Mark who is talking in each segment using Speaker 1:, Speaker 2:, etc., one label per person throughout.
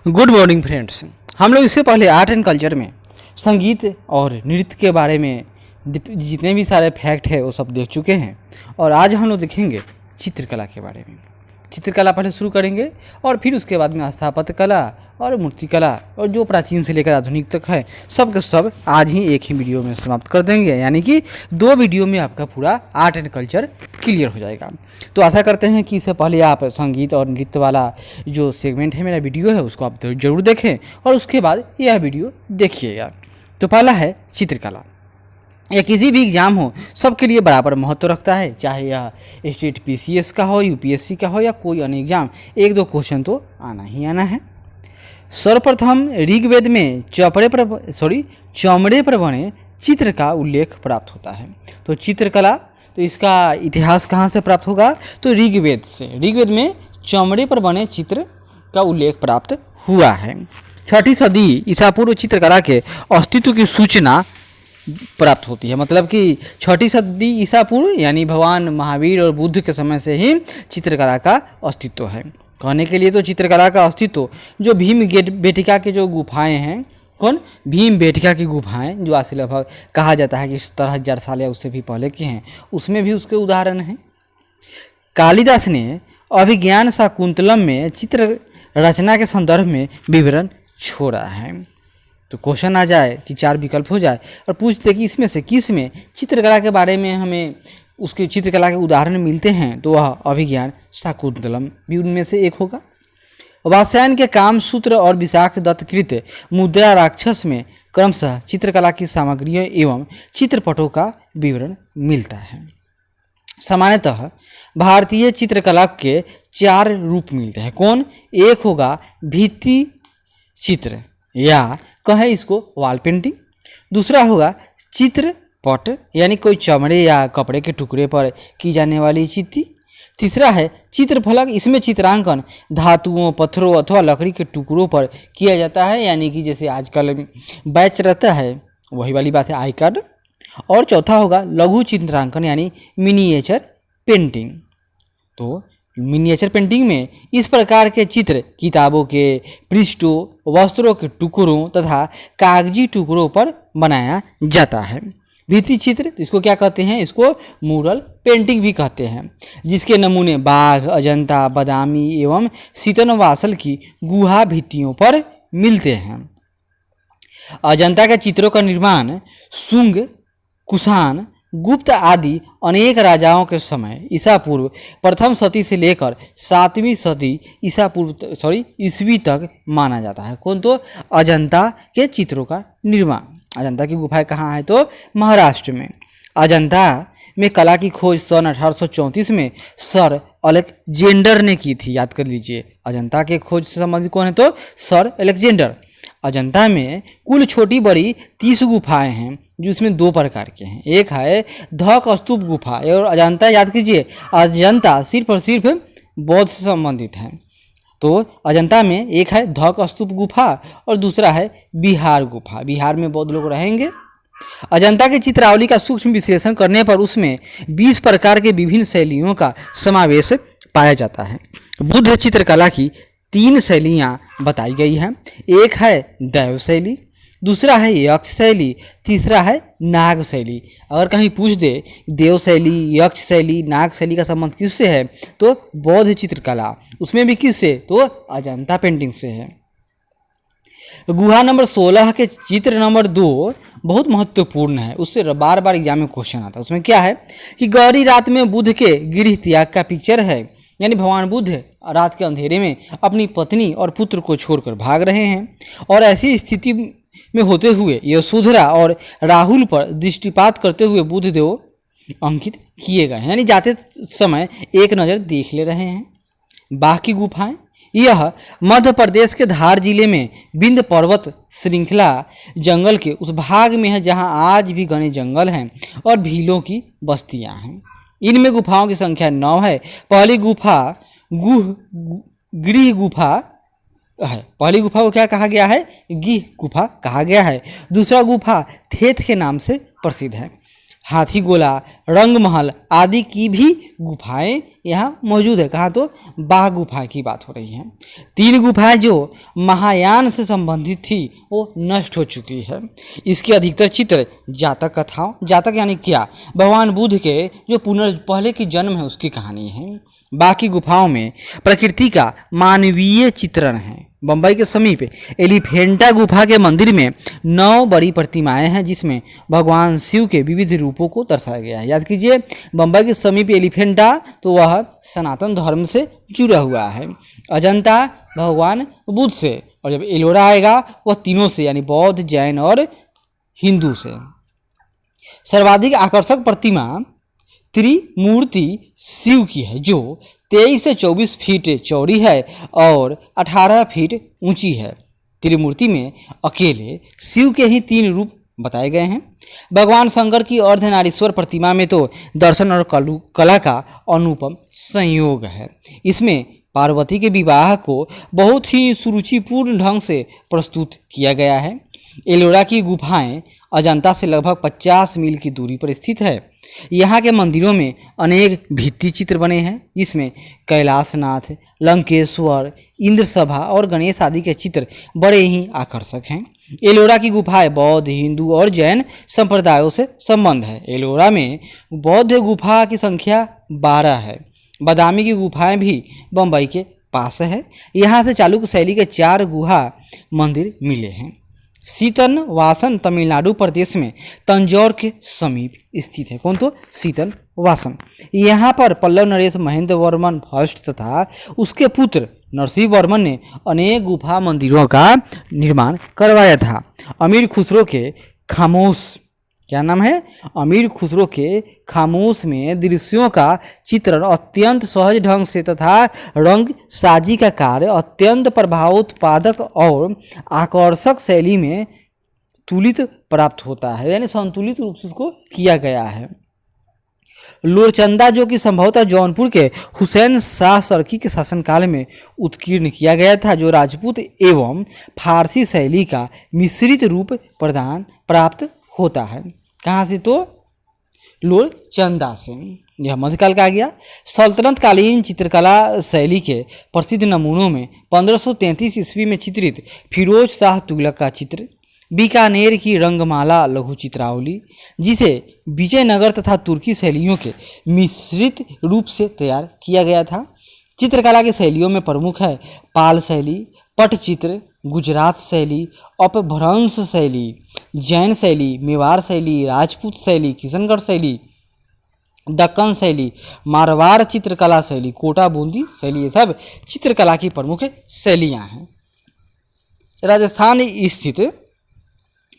Speaker 1: Good morning friends. हम लोग इससे पहले आर्ट एंड कल्चर में संगीत और नृत्य के बारे में जितने भी सारे फैक्ट है वो सब देख चुके हैं और आज हम लोग देखेंगे चित्रकला के बारे में। चित्रकला पहले शुरू करेंगे और फिर उसके बाद में स्थापत्य कला और मूर्तिकला और जो प्राचीन से लेकर आधुनिक तक है सब के सब आज ही एक ही वीडियो में समाप्त कर देंगे, यानी कि 2 वीडियो में आपका पूरा आर्ट एंड कल्चर क्लियर हो जाएगा। तो आशा करते हैं कि इससे पहले आप संगीत और नृत्य वाला जो सेगमेंट है मेरा वीडियो है उसको आप जरूर देखें और उसके बाद यह वीडियो देखिएगा। तो पहला है चित्रकला। या किसी भी एग्ज़ाम हो सबके लिए बराबर महत्व रखता है, चाहे यह स्टेट पीसीएस का हो, यूपीएससी का हो या कोई अन्य एग्ज़ाम, 1-2 क्वेश्चन तो आना ही आना है। सर्वप्रथम ऋग्वेद में चमड़े पर बने चित्र का उल्लेख प्राप्त होता है। तो चित्रकला, तो इसका इतिहास कहाँ से प्राप्त होगा? तो ऋग्वेद से। ऋग्वेद में चमड़े पर बने चित्र का उल्लेख प्राप्त हुआ है। 6ठी सदी ईसा पूर्व चित्रकला के अस्तित्व की सूचना प्राप्त होती है। मतलब कि 6ठी सदी ईसा पूर्व यानी भगवान महावीर और बुद्ध के समय से ही चित्रकला का अस्तित्व है। कहने के लिए तो चित्रकला का अस्तित्व जो भीम बेटिका की जो गुफाएं हैं, कौन? भीम बेटिका की गुफाएं जो आज से लगभग कहा जाता है कि 70,000 साल या उससे भी पहले की हैं, उसमें भी उसके उदाहरण हैं। कालिदास ने अभिज्ञान शाकुंतलम में चित्र रचना के संदर्भ में विवरण छोड़ा है। तो क्वेश्चन आ जाए कि 4 विकल्प हो जाए और पूछते कि इसमें से किस में चित्रकला के बारे में हमें उसके चित्रकला के उदाहरण मिलते हैं, तो वह अभिज्ञान शाकुंतलम भी उनमें से एक होगा। वात्स्यायन के कामसूत्र और विशाख दत्तकृत मुद्रा राक्षस में क्रमशः चित्रकला की सामग्रियों एवं चित्रपटों का विवरण मिलता है। सामान्यतः भारतीय चित्रकला के 4 रूप मिलते हैं। कौन? एक होगा भित्ति चित्र या कहें इसको वॉल पेंटिंग। दूसरा होगा चित्रपट यानी कोई चमड़े या कपड़े के टुकड़े पर की जाने वाली चित्र। तीसरा है चित्रफलक, इसमें चित्रांकन धातुओं, पत्थरों अथवा लकड़ी के टुकड़ों पर किया जाता है, यानी कि जैसे आजकल बैच रहता है वही वाली बात है, आई कार्ड। और चौथा होगा लघु चित्रांकन यानी मिनिएचर पेंटिंग। तो मिनिएचर पेंटिंग में इस प्रकार के चित्र किताबों के पृष्ठों, वस्त्रों के टुकड़ों तथा कागजी टुकड़ों पर बनाया जाता है। भित्ति चित्र इसको क्या कहते हैं? इसको मूरल पेंटिंग भी कहते हैं, जिसके नमूने बाघ, अजंता, बादामी एवं सीतनवासल की गुहा भित्तियों पर मिलते हैं। अजंता के चित्रों का निर्माण शुंग, कुषाण, गुप्त आदि अनेक राजाओं के समय ईसा पूर्व प्रथम शती से लेकर 7वीं सदी ईस्वी तक माना जाता है। कौन? तो अजंता के चित्रों का निर्माण। अजंता की गुफाएं कहाँ है? तो महाराष्ट्र में। अजंता में कला की खोज सन 1834 में सर अलेक्जेंडर ने की थी। याद कर लीजिए, अजंता के खोज से संबंधित कौन है? तो सर अलेक्जेंडर। अजंता में कुल छोटी बड़ी 30 गुफाएं हैं, जिसमें 2 प्रकार के हैं। एक है धक स्तूप गुफा और अजंता, याद कीजिए अजंता सिर्फ और सिर्फ बौद्ध से संबंधित है। तो अजंता में एक है धक स्तूप गुफा और दूसरा है बिहार गुफा। बिहार में बौद्ध लोग रहेंगे। अजंता की चित्रावली का सूक्ष्म विश्लेषण करने पर उसमें 20 प्रकार के विभिन्न शैलियों का समावेश पाया जाता है। बुद्ध चित्रकला की 3 शैलियाँ बताई गई हैं। एक है दैव शैली, दूसरा है यक्ष शैली, तीसरा है नाग शैली। अगर कहीं पूछ दे देव शैली, यक्ष शैली, नाग शैली का संबंध किससे है, तो बौद्ध चित्रकला, उसमें भी किससे? तो अजंता पेंटिंग से है। गुहा नंबर 16 के चित्र नंबर 2 बहुत महत्वपूर्ण है, उससे बार बार एग्जाम में क्वेश्चन आता है। उसमें क्या है कि गौरी रात में बुद्ध के गृह त्याग का पिक्चर है, यानी भगवान बुद्ध रात के अंधेरे में अपनी पत्नी और पुत्र को छोड़कर भाग रहे हैं और ऐसी स्थिति में होते हुए यशोधरा और राहुल पर दृष्टिपात करते हुए बुद्धदेव अंकित किए गए, यानी जाते समय एक नज़र देख ले रहे हैं। बाघ की गुफाएं, यह मध्य प्रदेश के धार जिले में विंध्य पर्वत श्रृंखला जंगल के उस भाग में है जहां आज भी घने जंगल हैं और भीलों की बस्तियां हैं। इनमें गुफाओं की संख्या 9 है। पहली गुफा गृह गुफा है। पहली गुफा को क्या कहा गया है? गिह गुफा कहा गया है। दूसरा गुफा थेथ के नाम से प्रसिद्ध है। हाथी गोला, रंग महल आदि की भी गुफाएं यहाँ मौजूद है। कहाँ तो बाघ गुफा की बात हो रही है। 3 गुफाएं जो महायान से संबंधित थी वो नष्ट हो चुकी है। इसके अधिकतर चित्र जातक कथाओं, जातक यानी क्या, भगवान बुद्ध के जो पहले की जन्म है उसकी कहानी है। बाकी गुफाओं में प्रकृति का मानवीय चित्रण है। बम्बई के समीप एलिफेंटा गुफा के मंदिर में 9 बड़ी प्रतिमाएं हैं जिसमें भगवान शिव के विविध रूपों को दर्शाया गया है। याद कीजिए, बम्बई के समीप एलिफेंटा तो वह सनातन धर्म से जुड़ा हुआ है, अजंता भगवान बुद्ध से, और जब एलोरा आएगा वह तीनों से यानी बौद्ध, जैन और हिंदू से। सर्वाधिक आकर्षक प्रतिमा त्रिमूर्ति शिव की है जो 23 से 24 फीट चौड़ी है और 18 फीट ऊंची है। त्रिमूर्ति में अकेले शिव के ही 3 रूप बताए गए हैं। भगवान शंकर की अर्धनारीश्वर प्रतिमा में तो दर्शन और कला का अनुपम संयोग है। इसमें पार्वती के विवाह को बहुत ही सुरुचिपूर्ण ढंग से प्रस्तुत किया गया है। एलोरा की गुफाएं अजंता से लगभग 50 मील की दूरी पर स्थित है। यहाँ के मंदिरों में अनेक भित्ति चित्र बने हैं जिसमें कैलाशनाथ, लंकेश्वर, इंद्र सभा और गणेश आदि के चित्र बड़े ही आकर्षक हैं। एलोरा की गुफाएं बौद्ध, हिंदू और जैन संप्रदायों से संबंध है। एलोरा में बौद्ध गुफा की संख्या 12 है। बादामी की गुफाएं भी बम्बई के पास है। यहाँ से चालुक्य शैली के 4 गुहा मंदिर मिले हैं। सीतन वासन तमिलनाडु प्रदेश में तंजौर के समीप स्थित है। कौन तो सीतन वासन। यहाँ पर पल्लव नरेश महेंद्र वर्मन फर्स्ट तथा उसके पुत्र नरसिंह वर्मन ने अनेक गुफा मंदिरों का निर्माण करवाया था। अमीर खुसरो के खामोश, क्या नाम है, अमीर खुसरो के खामोश में दृश्यों का चित्रण अत्यंत सहज ढंग से तथा रंग साजी का कार्य अत्यंत प्रभावोत्पादक और आकर्षक शैली में तुलित प्राप्त होता है, यानी संतुलित रूप से उसको किया गया है। लोरचंदा जो कि संभवतः जौनपुर के हुसैन शाह सरकी के शासनकाल में उत्कीर्ण किया गया था, जो राजपूत एवं फारसी शैली का मिश्रित रूप प्रदान प्राप्त होता है। कहाँ से तो लोरचंदा से। यह मध्यकाल का आ गया। सल्तनत कालीन चित्रकला शैली के प्रसिद्ध नमूनों में 1533 ईस्वी में चित्रित फिरोज शाह तुगलक का चित्र, बीकानेर की रंगमाला लघु चित्रावली जिसे विजयनगर तथा तुर्की शैलियों के मिश्रित रूप से तैयार किया गया था। चित्रकला की शैलियों में प्रमुख है पाल शैली, पटचित्र, गुजरात शैली, अपभ्रंश शैली, जैन शैली, मेवाड़ शैली, राजपूत शैली, किशनगढ़ शैली, दक्कन शैली, मारवाड़ चित्रकला शैली, कोटा बूंदी शैली, ये सब चित्रकला की प्रमुख शैलियाँ हैं। राजस्थान स्थित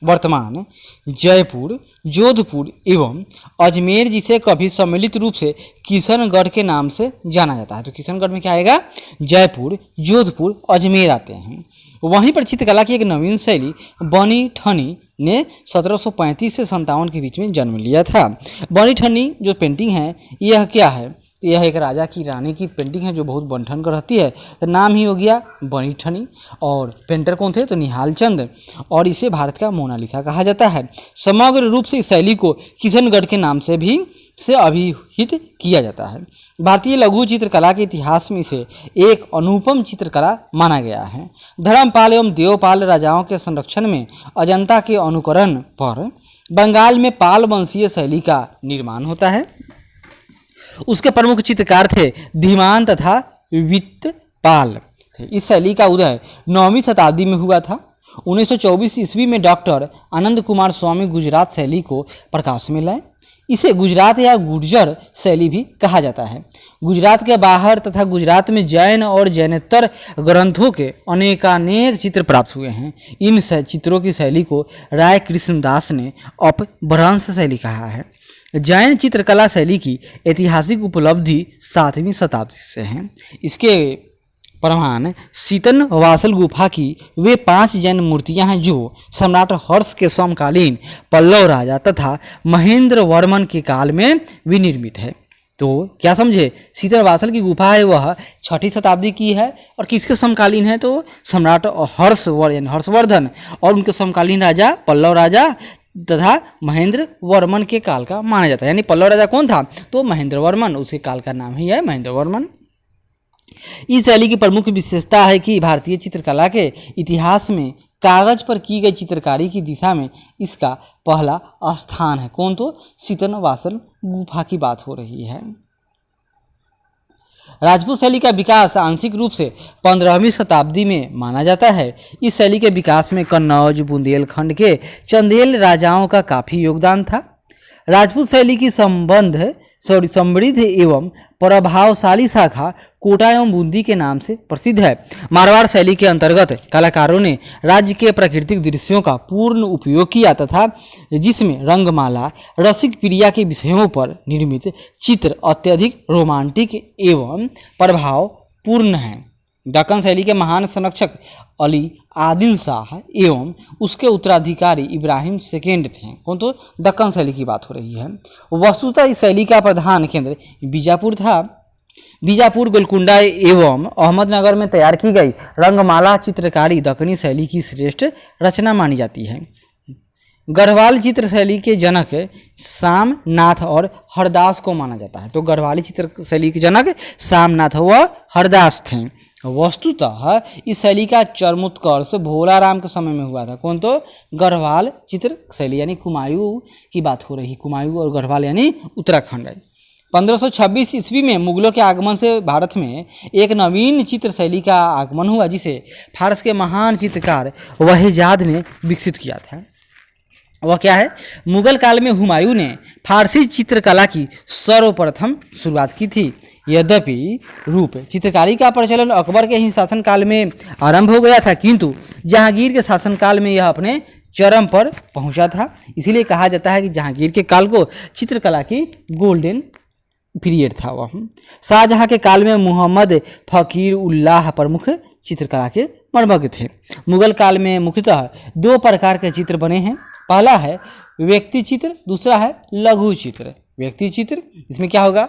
Speaker 1: वर्तमान जयपुर, जोधपुर एवं अजमेर जिसे कभी सम्मिलित रूप से किशनगढ़ के नाम से जाना जाता है। तो किशनगढ़ में क्या आएगा, जयपुर, जोधपुर, अजमेर आते हैं। वहीं पर चित्रकला की एक नवीन शैली बनी ठनी ने 1735 से 57 के बीच में जन्म लिया था। बनी ठनी जो पेंटिंग है यह क्या है, यह एक राजा की रानी की पेंटिंग है जो बहुत बनठन कर रहती है, तो नाम ही हो गया बनी ठनी। और पेंटर कौन थे, तो निहाल चंद, और इसे भारत का मोनालिसा कहा जाता है। समग्र रूप से इस शैली को किशनगढ़ के नाम से भी अभिहित किया जाता है। भारतीय लघु चित्रकला के इतिहास में इसे एक अनुपम चित्रकला माना गया है। धर्मपाल एवं देवपाल राजाओं के संरक्षण में अजंता के अनुकरण पर बंगाल में पाल वंशीय शैली का निर्माण होता है। उसके प्रमुख चित्रकार थे धीमान तथा वित्तपाल। इस शैली का उदय 9वीं शताब्दी में हुआ था। 1924 ईस्वी में डॉक्टर आनंद कुमार स्वामी गुजरात शैली को प्रकाश में लाए। इसे गुजरात या गुर्जर शैली भी कहा जाता है। गुजरात के बाहर तथा गुजरात में जैन और जैनेतर ग्रंथों के अनेकानेक चित्र प्राप्त हुए हैं। इन चित्रों की शैली को राय कृष्णदास ने अपभ्रंश शैली कहा है। जैन चित्रकला शैली की ऐतिहासिक उपलब्धि 7वीं शताब्दी से है। इसके प्रमाण सीतन वासल गुफा की वे 5 जैन मूर्तियां हैं जो सम्राट हर्ष के समकालीन पल्लव राजा तथा महेंद्र वर्मन के काल में विनिर्मित है। तो क्या समझे, सीतन वासल की गुफा है वह 6ठी शताब्दी की है और किसके समकालीन है, तो सम्राट हर्षवर्धन और उनके समकालीन राजा पल्लव राजा तथा महेंद्र वर्मन के काल का माना जाता है। यानी पल्लव राजा कौन था? तो महेंद्र वर्मन, उसके काल का नाम ही है महेंद्र वर्मन। इस शैली की प्रमुख विशेषता है कि भारतीय चित्रकला के इतिहास में कागज पर की गई चित्रकारी की दिशा में इसका पहला स्थान है। कौन? तो सीतनवासल गुफा की बात हो रही है। राजपूत शैली का विकास आंशिक रूप से 15वीं शताब्दी में माना जाता है। इस शैली के विकास में कन्नौज बुंदेलखंड के चंदेल राजाओं का काफ़ी योगदान था। राजपूत शैली की समृद्ध एवं प्रभावशाली शाखा कोटा एवं बूंदी के नाम से प्रसिद्ध है। मारवाड़ शैली के अंतर्गत कलाकारों ने राज्य के प्राकृतिक दृश्यों का पूर्ण उपयोग किया तथा जिसमें रंगमाला रसिक प्रिया के विषयों पर निर्मित चित्र अत्यधिक रोमांटिक एवं प्रभावपूर्ण हैं। दक्कन शैली के महान संरक्षक अली आदिल शाह एवं उसके उत्तराधिकारी इब्राहिम सेकेंड थे। कौन? तो दक्कन शैली की बात हो रही है। वस्तुतः इस शैली का प्रधान केंद्र बीजापुर था। बीजापुर, गोलकुंडा एवं अहमदनगर में तैयार की गई रंगमाला चित्रकारी दक्कनी शैली की श्रेष्ठ रचना मानी जाती है। गढ़वाल चित्र शैली के जनक सामनाथ और हरदास को माना जाता है। तो गढ़वाली चित्र शैली के जनक सामनाथ व हरदास थे। वस्तुतः इस शैली का चरमोत्कर्ष भोलाराम के समय में हुआ था। कौन? तो गढ़वाल चित्र शैली, यानी कुमायूं की बात हो रही। कुमायूं और गढ़वाल यानी उत्तराखंड। 1526 ईस्वी में मुगलों के आगमन से भारत में एक नवीन चित्र शैली का आगमन हुआ जिसे फारस के महान चित्रकार वहीजाद ने विकसित किया था। वह क्या है? मुगल काल में हुमायूं ने फारसी चित्रकला की सर्वप्रथम शुरुआत की थी। यद्यपि रूप चित्रकारी का प्रचलन अकबर के ही शासनकाल में आरंभ हो गया था, किंतु जहांगीर के शासनकाल में यह अपने चरम पर पहुंचा था। इसीलिए कहा जाता है कि जहांगीर के काल को चित्रकला की गोल्डन पीरियड था। वह शाहजहां के काल में मोहम्मद फकीर उल्लाह प्रमुख चित्रकला के मर्मज्ञ थे। मुगल काल में मुख्यतः दो प्रकार के चित्र बने हैं। पहला है व्यक्ति चित्र, दूसरा है लघु चित्र। व्यक्ति चित्र, इसमें क्या होगा?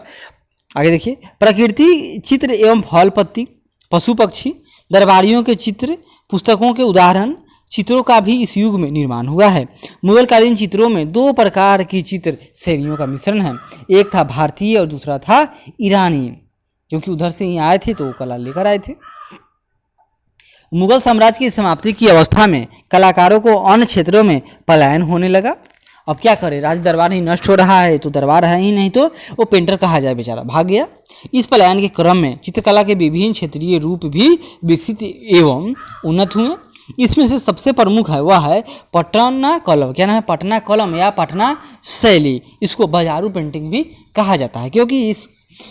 Speaker 1: आगे देखिए, प्रकृति चित्र एवं फल पत्ती, पशु पक्षी, दरबारियों के चित्र, पुस्तकों के उदाहरण चित्रों का भी इस युग में निर्माण हुआ है। मुगलकालीन चित्रों में दो प्रकार की चित्र शैलियों का मिश्रण है। एक था भारतीय और दूसरा था ईरानी, क्योंकि उधर से ही आए थे तो वो कला लेकर आए थे। मुगल साम्राज्य की समाप्ति की अवस्था में कलाकारों को अन्य क्षेत्रों में पलायन होने लगा। अब क्या करें, राज दरबार ही नष्ट हो रहा है तो दरबार है ही नहीं, तो वो पेंटर कहा जाए, बेचारा भाग गया। इस पलायन के क्रम में चित्रकला के विभिन्न क्षेत्रीय रूप भी विकसित एवं उन्नत हुए। इसमें से सबसे प्रमुख है वह है पटना कलम। क्या नाम है? पटना कलम या पटना शैली। इसको बाजारू पेंटिंग भी कहा जाता है, क्योंकि इस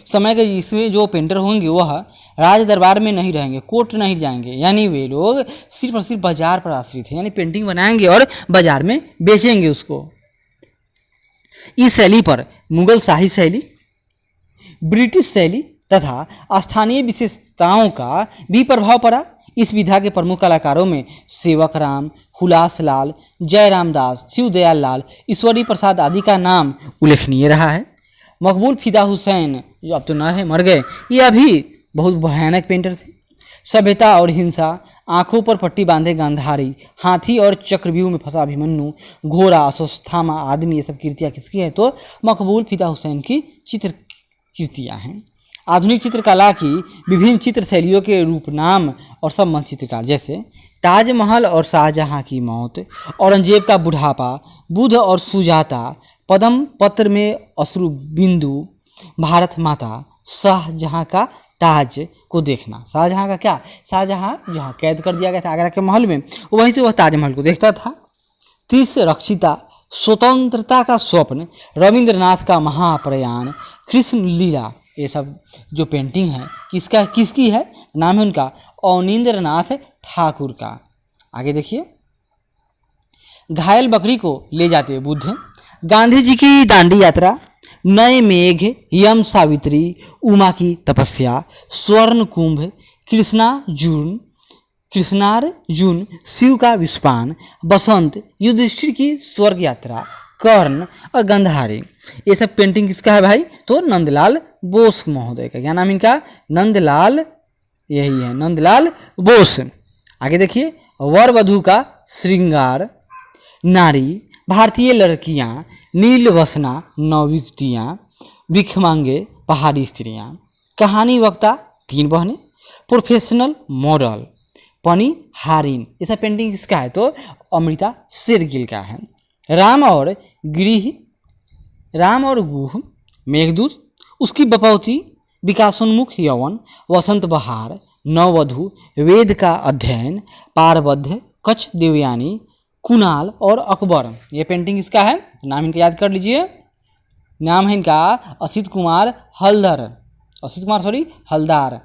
Speaker 1: समय के इसमें जो पेंटर होंगे वह राज दरबार में नहीं रहेंगे, कोर्ट नहीं जाएंगे, यानी वे लोग सिर्फ और सिर्फ बाजार पर आश्रित हैं, यानी पेंटिंग बनाएंगे और बाजार में बेचेंगे उसको। इस शैली पर मुगल शाही शैली, ब्रिटिश शैली तथा स्थानीय विशेषताओं का भी प्रभाव पड़ा। इस विधा के प्रमुख कलाकारों में सेवक राम, हुलास लाल, जयराम दास, शिवदयाल लाल, ईश्वरी प्रसाद आदि का नाम उल्लेखनीय रहा है। मकबूल फिदा हुसैन, जो अब तो न है, मर गए, यह भी बहुत भयानक पेंटर थे। सभ्यता और हिंसा, आंखों पर पट्टी बांधे गांधारी, हाथी और चक्रव्यूह में फंसा अभिमन्यु, घोड़ा, अश्वत्थामा आदमी, ये सब कृतियाँ किसकी है? तो मकबूल फिदा हुसैन की चित्र कृतियाँ हैं। आधुनिक चित्रकला की विभिन्न चित्र शैलियों के रूप, नाम और संबंध चित्रकार जैसे ताजमहल और शाहजहां की मौत, औरंगजेब का बुढ़ापा, बुध और सुजाता, पद्म पत्र में अश्रु बिंदु, भारत माता, शाहजहां का ताज को देखना। शाहजहां का क्या? शाहजहां जहाँ कैद कर दिया गया था आगरा के महल में, वहीं से वह ताजमहल को देखता था। तीस रक्षिता, स्वतंत्रता का स्वप्न, रविंद्रनाथ का महाप्रयाण, कृष्ण लीला, ये सब जो पेंटिंग है किसकी है? नाम है उनका अवनींद्रनाथ ठाकुर का। आगे देखिए, घायल बकरी को ले जाते बुद्ध, गांधी जी की दांडी यात्रा, नए मेघ, यम सावित्री, उमा की तपस्या, स्वर्ण कुंभ, कृष्णार्जुन, शिव का विस्पान, बसंत, युधिष्ठिर की स्वर्ग यात्रा, कर्ण और गंधारी, ये सब पेंटिंग किसका है भाई? तो नंदलाल बोस महोदय का। क्या नाम इनका? नंदलाल, यही है नंदलाल बोस। आगे देखिए, वर वधू का श्रृंगार, नारी, भारतीय लड़कियां, नील वसना नवयुवतियां, भिखमांगे पहाड़ी स्त्रियां, कहानी वक्ता, तीन बहनें, प्रोफेशनल मॉडल, पनी हारिन। ऐसा पेंटिंग किसका है? तो अमृता शेरगिल का है। राम और गुह, मेघदूत, उसकी बपौती, विकासोन्मुख यौवन, वसंत बहार, नववधु, वेद का अध्ययन, पारबद्ध, कच्छ देवयानी, कुणाल और अकबर। ये पेंटिंग इसका है, नाम इनका याद कर लीजिए। नाम है इनका हलदार।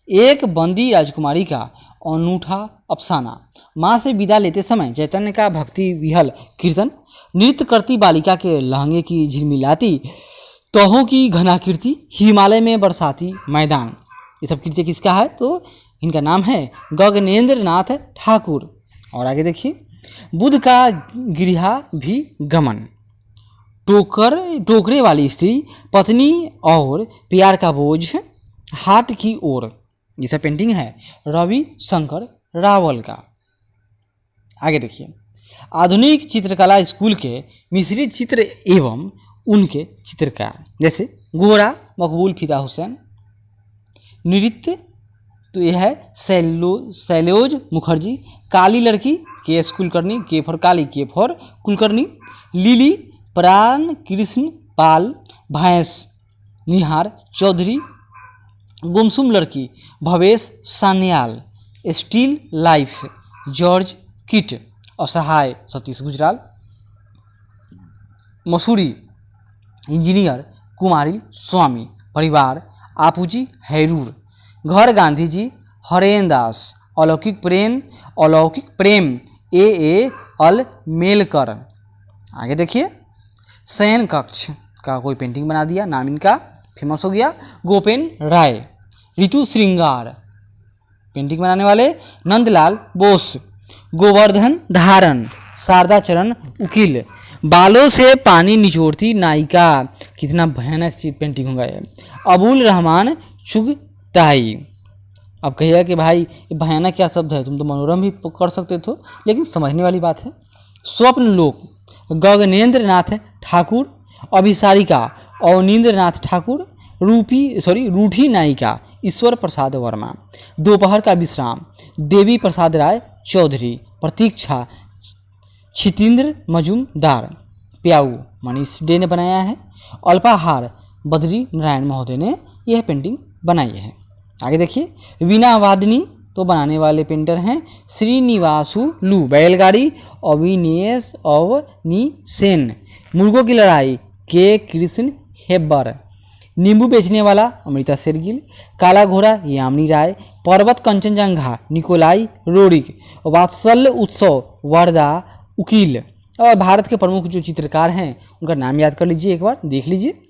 Speaker 1: एक बंदी राजकुमारी का अनूठा अफसाना, माँ से विदा लेते समय चैतन्य का भक्ति विहल कीर्तन, नृत्य करती बालिका के लहंगे की झिलमिलाती तहों की घनाकृति, हिमालय में बरसाती मैदान। ये सब कृत्य किसका है? तो इनका नाम है गगनेंद्र नाथ ठाकुर। और आगे देखिए, बुद्ध का गिरिहा भी गमन, टोकरे वाली स्त्री, पत्नी और प्यार का बोझ, हाट की ओर। ये सब पेंटिंग है रवि शंकर रावल का। आगे देखिए, आधुनिक चित्रकला स्कूल के मिश्रित चित्र एवं उनके चित्रकार, जैसे गोरा मकबूल फिदा हुसैन। नृत्य तो यह है शैलोज मुखर्जी। काली लड़की, के एस कुलकर्णी, के फॉर काली, के फॉर कुलकर्णी। लिली प्राण कृष्ण पाल। भैंस निहार चौधरी। गुमसुम लड़की Bhavesh Sanyal. Still life George kit. असहाय सतीश गुजराल। मसूरी इंजीनियर कुमारी स्वामी। परिवार आपूजी हैरूर। घर गांधी जी हरेन दास। अलौकिक प्रेम ए अल मेलकर। आगे देखिए, शयन कक्ष का कोई पेंटिंग बना दिया, नाम इनका फेमस हो गया गोपेन राय। ऋतु श्रृंगार पेंटिंग बनाने वाले नंदलाल बोस। गोवर्धन धारण शारदा चरण उकील। बालों से पानी निचोड़ती नायिका, कितना भयानक चीज पेंटिंग होगा ये। अबुल रहमान चुगताई। अब कहिएगा कि भाई ये भयानक क्या शब्द है, तुम तो मनोरम भी कर सकते थे, लेकिन समझने वाली बात है। स्वप्न लोक गगनेंद्र नाथ ठाकुर। अभिसारिका अवनींद्र नाथ ठाकुर। रूठी नायिका ईश्वर प्रसाद वर्मा। दोपहर का विश्राम देवी प्रसाद राय चौधरी। प्रतीक्षा छितेंद्र मजूमदार। प्याऊ मनीष डे ने बनाया है। अल्पाहार बद्री नारायण महोदय ने यह पेंटिंग बनाई है। आगे देखिए, वीणा वादनी तो बनाने वाले पेंटर हैं श्रीनिवासु लू। बैलगाड़ी अविनेश अवनी सेन। मुर्गों की लड़ाई के कृष्ण हेब्बर। नींबू बेचने वाला अमृता शेरगिल। काला घोड़ा यामिनी राय। पर्वत कंचनजंघा निकोलाई रोडिक। वात्सल्य उत्सव वर्दा उकील। और भारत के प्रमुख जो चित्रकार हैं उनका नाम याद कर लीजिए, एक बार देख लीजिए।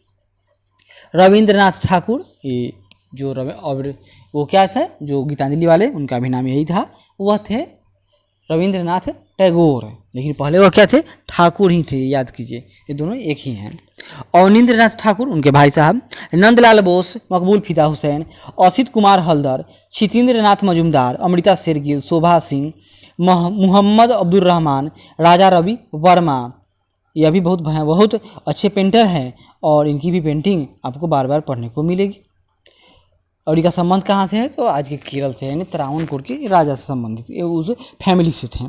Speaker 1: रविंद्रनाथ ठाकुर, ये जो और वो क्या थे जो गीतांजलि वाले, उनका भी नाम यही था, वह थे रविंद्रनाथ टैगोर, लेकिन पहले वह क्या थे? ठाकुर ही थे, याद कीजिए, ये दोनों एक ही हैं। अवनींद्रनाथ ठाकुर उनके भाई साहब। नंदलाल बोस, मकबूल फिदा हुसैन, असित कुमार हल्दर, छितेंद्र नाथ मजूमदार, अमृता शेरगिल, शोभा सिंह, मोहम्मद अब्दुल रहमान, राजा रवि वर्मा। यह भी बहुत अच्छे पेंटर हैं और इनकी भी पेंटिंग आपको बार बार पढ़ने को मिलेगी। और इनका संबंध कहाँ से है? तो आज के केरल से, यानी त्रावणकोर के राजा से संबंधित, ये उस फैमिली से थे।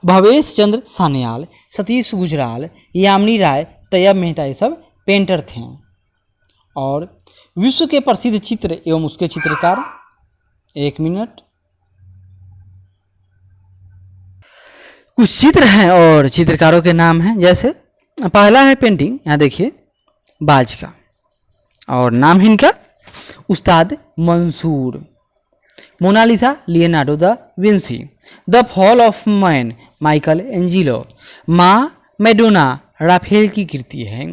Speaker 1: भवेश चंद्र सान्याल, सतीश गुजराल, यामिनी राय, तैयब मेहता, ये सब पेंटर थे। और विश्व के प्रसिद्ध चित्र एवं उसके चित्रकार, एक मिनट, कुछ चित्र हैं और चित्रकारों के नाम हैं। जैसे पहला है पेंटिंग, यहाँ देखिए, बाज का, और नाम है इनका उस्ताद Mansur. Mona Lisa Leonardo da Vinci. The fall of man Michelangelo. माँ मैडोना राफेल की कृति है।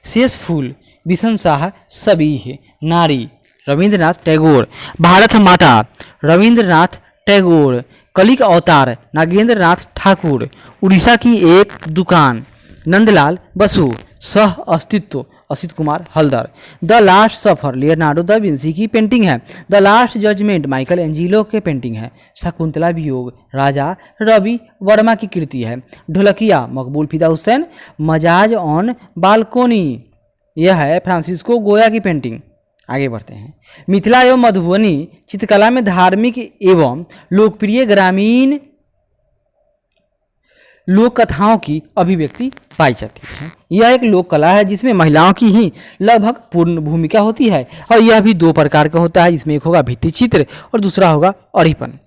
Speaker 1: शेष फूल बिशन शाह सबीह। नारी रविंद्रनाथ टैगोर। भारत माता रविंद्रनाथ टैगोर। कलिक अवतार नागेंद्र नाथ ठाकुर। उड़ीसा की एक दुकान नंदलाल बसु। सह अस्तित्व Asit Kumar Haldar. The last supper Leonardo da Vinci की पेंटिंग है। The last judgment Michelangelo के पेंटिंग है। शकुंतला वियोग राजा रवि वर्मा की कृति है। ढोलकिया मकबूल फिदा हुसैन। मजाज ऑन बालकोनी यह है फ्रांसिस्को गोया की पेंटिंग। आगे बढ़ते हैं। मिथिला एवं मधुबनी चित्रकला में धार्मिक एवं लोकप्रिय ग्रामीण लोक कथाओं की अभिव्यक्ति पाई जाती है। यह एक लोक कला है जिसमें महिलाओं की ही लगभग पूर्ण भूमिका होती है और यह भी दो प्रकार का होता है, इसमें एक होगा भित्ति चित्र और दूसरा होगा अरिपन।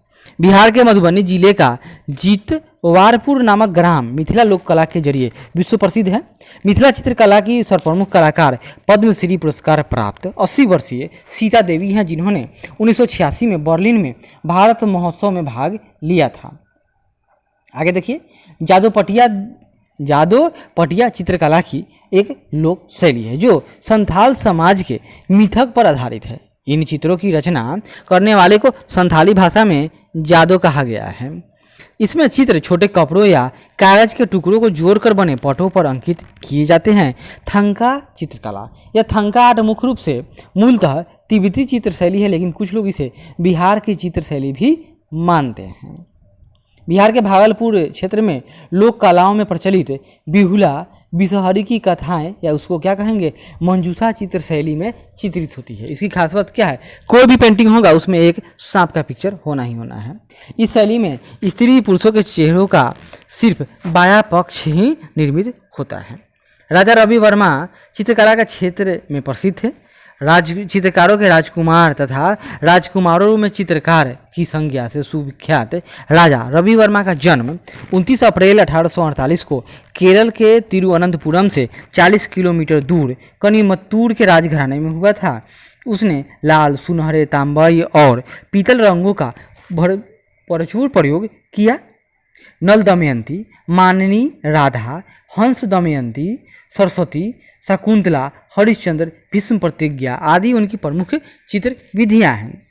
Speaker 1: बिहार के मधुबनी जिले का जीतवारपुर नामक ग्राम मिथिला लोक कला के जरिए विश्व प्रसिद्ध है। मिथिला चित्रकला की सर्वप्रमुख कलाकार पद्मश्री पुरस्कार प्राप्त 80 वर्षीय सीता देवी हैं, जिन्होंने 1986 में बर्लिन में भारत महोत्सव में भाग लिया था। आगे देखिए, जादो पटिया चित्रकला की एक लोक शैली है जो संथाल समाज के मिथक पर आधारित है। इन चित्रों की रचना करने वाले को संथाली भाषा में जादो कहा गया है। इसमें चित्र छोटे कपड़ों या कागज के टुकड़ों को जोड़कर बने पटों पर अंकित किए जाते हैं। थंका चित्रकला या थंका आर्ट मुख्य रूप से मूलतः तिब्बती चित्र शैली है, लेकिन कुछ लोग इसे बिहार की चित्र शैली भी मानते हैं। बिहार के भागलपुर क्षेत्र में लोक कलाओं में प्रचलित बिहुला बिसहरी की कथाएं या उसको क्या कहेंगे मंजूषा चित्र शैली में चित्रित होती है। इसकी खास बात क्या है, कोई भी पेंटिंग होगा उसमें एक सांप का पिक्चर होना ही होना है। इस शैली में स्त्री पुरुषों के चेहरों का सिर्फ बायां पक्ष ही निर्मित होता है। राजा रवि वर्मा चित्रकला के क्षेत्र में प्रसिद्ध थे। चित्रकारों के राजकुमार तथा राजकुमारों में चित्रकार की संज्ञा से सुविख्यात राजा रवि वर्मा का जन्म 29 अप्रैल 1848 को केरल के तिरुवनंतपुरम से 40 किलोमीटर दूर कनिमत्तूर के राजघराने में हुआ था। उसने लाल, सुनहरे, तांबई और पीतल रंगों का प्रचुर प्रयोग किया। नल दमयंती, माननी, राधा, हंस दमयंती, सरस्वती, शकुंतला, हरिश्चंद्र, भीष्म प्रतिज्ञा आदि उनकी प्रमुख चित्र विधियाँ हैं।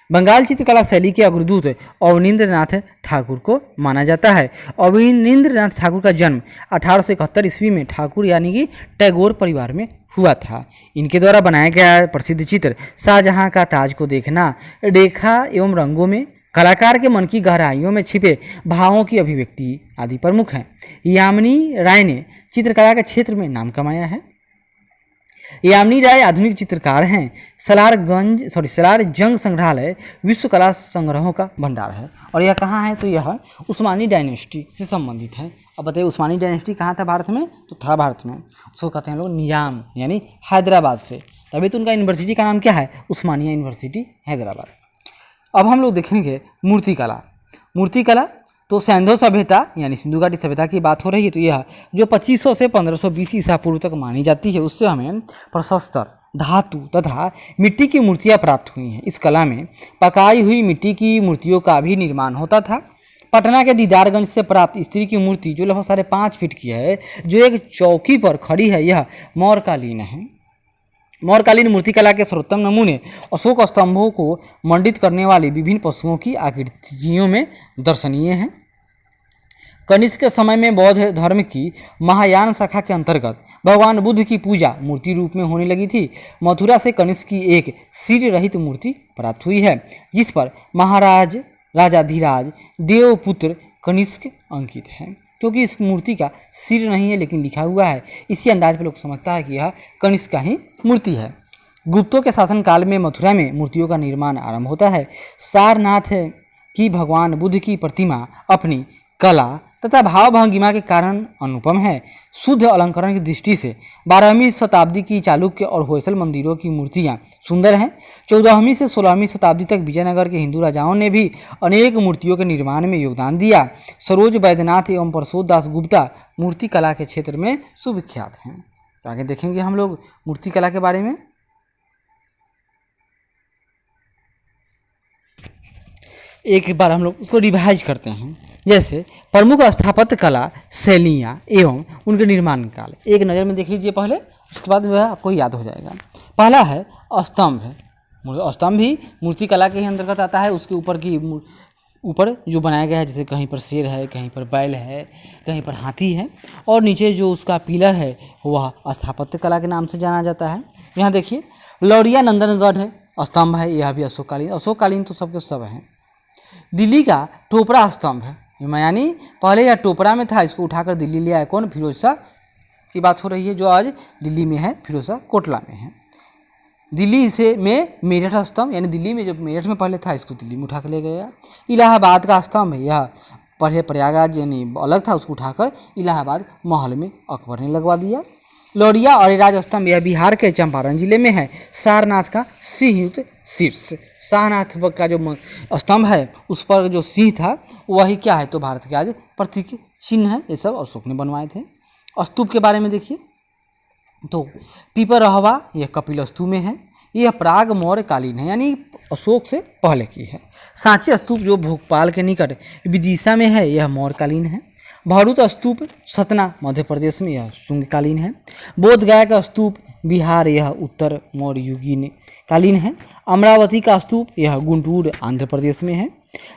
Speaker 1: बंगाल चित्रकला शैली के अग्रदूत अवनींद्रनाथ ठाकुर को माना जाता है। अवनींद्रनाथ ठाकुर का जन्म 1871 ईस्वी में ठाकुर यानी कि टैगोर परिवार में हुआ था। इनके द्वारा बनाया गया प्रसिद्ध चित्र शाहजहां का ताज को देखना रेखा एवं रंगों में कलाकार के मन की गहराइयों में छिपे भावों की अभिव्यक्ति आदि प्रमुख हैं। यामिनी राय ने चित्रकला के क्षेत्र में नाम कमाया है। यामिनी राय आधुनिक चित्रकार हैं। सलार जंग संग्रहालय विश्व कला संग्रहों का भंडार है और यह कहाँ है, तो यह उस्मानी डायनेस्टी से संबंधित है। अब बताइए उस्मानी डायनेस्टी कहाँ था भारत में, तो था भारत में, उसको कहते हैं लोग निजाम यानी हैदराबाद से, तभी तो उनका यूनिवर्सिटी का नाम क्या है, उस्मानिया यूनिवर्सिटी हैदराबाद। अब हम लोग देखेंगे मूर्तिकला। मूर्तिकला तो सैंधव सभ्यता यानी सिंधु घाटी सभ्यता की बात हो रही है, तो यह जो 2500 से 1520 ईसा पूर्व तक मानी जाती है, उससे हमें प्रशस्तर धातु तथा मिट्टी की मूर्तियां प्राप्त हुई हैं। इस कला में पकाई हुई मिट्टी की मूर्तियों का भी निर्माण होता था। पटना के दीदारगंज से प्राप्त स्त्री की मूर्ति जो लगभग 5.5 फीट की है, जो एक चौकी पर खड़ी है, यह मौर्यकालीन है। मौर्यकालीन मूर्तिकला के सर्वोत्तम नमूने अशोक स्तंभों को मंडित करने वाली विभिन्न पशुओं की आकृतियों में दर्शनीय हैं। कनिष्क के समय में बौद्ध धर्म की महायान शाखा के अंतर्गत भगवान बुद्ध की पूजा मूर्ति रूप में होने लगी थी। मथुरा से कनिष्क की एक सिर रहित मूर्ति प्राप्त हुई है, जिस पर महाराज राजाधिराज देवपुत्र कनिष्क अंकित है। क्योंकि इस मूर्ति का सिर नहीं है लेकिन लिखा हुआ है, इसी अंदाज पर लोग समझता है कि यह कनिष्क का ही मूर्ति है। गुप्तों के शासनकाल में मथुरा में मूर्तियों का निर्माण आरंभ होता है। सारनाथ की भगवान बुद्ध की प्रतिमा अपनी कला तथा भाव भंगिमा के कारण अनुपम है। शुद्ध अलंकरण की दृष्टि से 12वीं शताब्दी की चालुक्य और होयसल मंदिरों की मूर्तियां सुंदर हैं। 14वीं से 16वीं शताब्दी तक विजयनगर के हिंदू राजाओं ने भी अनेक मूर्तियों के निर्माण में योगदान दिया। सरोज वैद्यनाथ एवं प्रसोद दास गुप्ता मूर्ति कला के क्षेत्र में सुविख्यात हैं। तो आगे देखेंगे हम लोग मूर्ति कला के बारे में। एक बार हम लोग उसको रिवाइज करते हैं। जैसे प्रमुख स्थापत्य कला शैलियाँ एवं उनके निर्माण काल एक नज़र में देख लीजिए पहले, उसके बाद वह आपको याद हो जाएगा। पहला है स्तंभ है। स्तंभ भी मूर्ति कला के ही अंतर्गत आता है। उसके ऊपर की ऊपर जो बनाया गया है, जैसे कहीं पर शेर है, कहीं पर बैल है, कहीं पर हाथी है, और नीचे जो उसका पिलर है वह स्थापत्य कला के नाम से जाना जाता है। यहाँ देखिए लौरिया नंदनगढ़ है, स्तंभ है, यह भी अशोककालीन। अशोककालीन तो सबके सब हैं। दिल्ली का टोपरा स्तंभ है, यानी पहले यह टोपरा में था, इसको उठाकर दिल्ली ले आए कौन? फिरोज शाह की बात हो रही है, जो आज दिल्ली में है, फिरोज शाह कोटला में है। दिल्ली से में मेरठ स्तंभ, यानी दिल्ली में जो मेरठ में पहले था, इसको दिल्ली में उठा कर ले गया। इलाहाबाद का स्तंभ है, यह पहले प्रयागराज यानी अलग था, उसको उठाकर इलाहाबाद महल में अकबर ने लगवा दिया। लौरिया और राज स्तंभ यह बिहार के चंपारण जिले में है। सारनाथ का सिंहयुक्त शीर्ष, सारनाथ का जो स्तंभ है उस पर जो सिंह था वही क्या है? तो भारत के आज प्रतीक चिन्ह है। ये सब अशोक ने बनवाए थे। स्तूप के बारे में देखिए तो पीपरहवा यह कपिल स्तूप में है, यह प्राग मौर्य कालीन है, यानी अशोक से पहले की है। सांची स्तूप जो भोपाल के निकट विदिशा में है, यह मौर्यकालीन है। भरूच स्तूप सतना मध्य प्रदेश में, यह शुंगकालीन है। बोधगया का स्तूप बिहार, यह उत्तर मौर्य युगीन कालीन है। अमरावती का स्तूप यह गुंटूर आंध्र प्रदेश में है।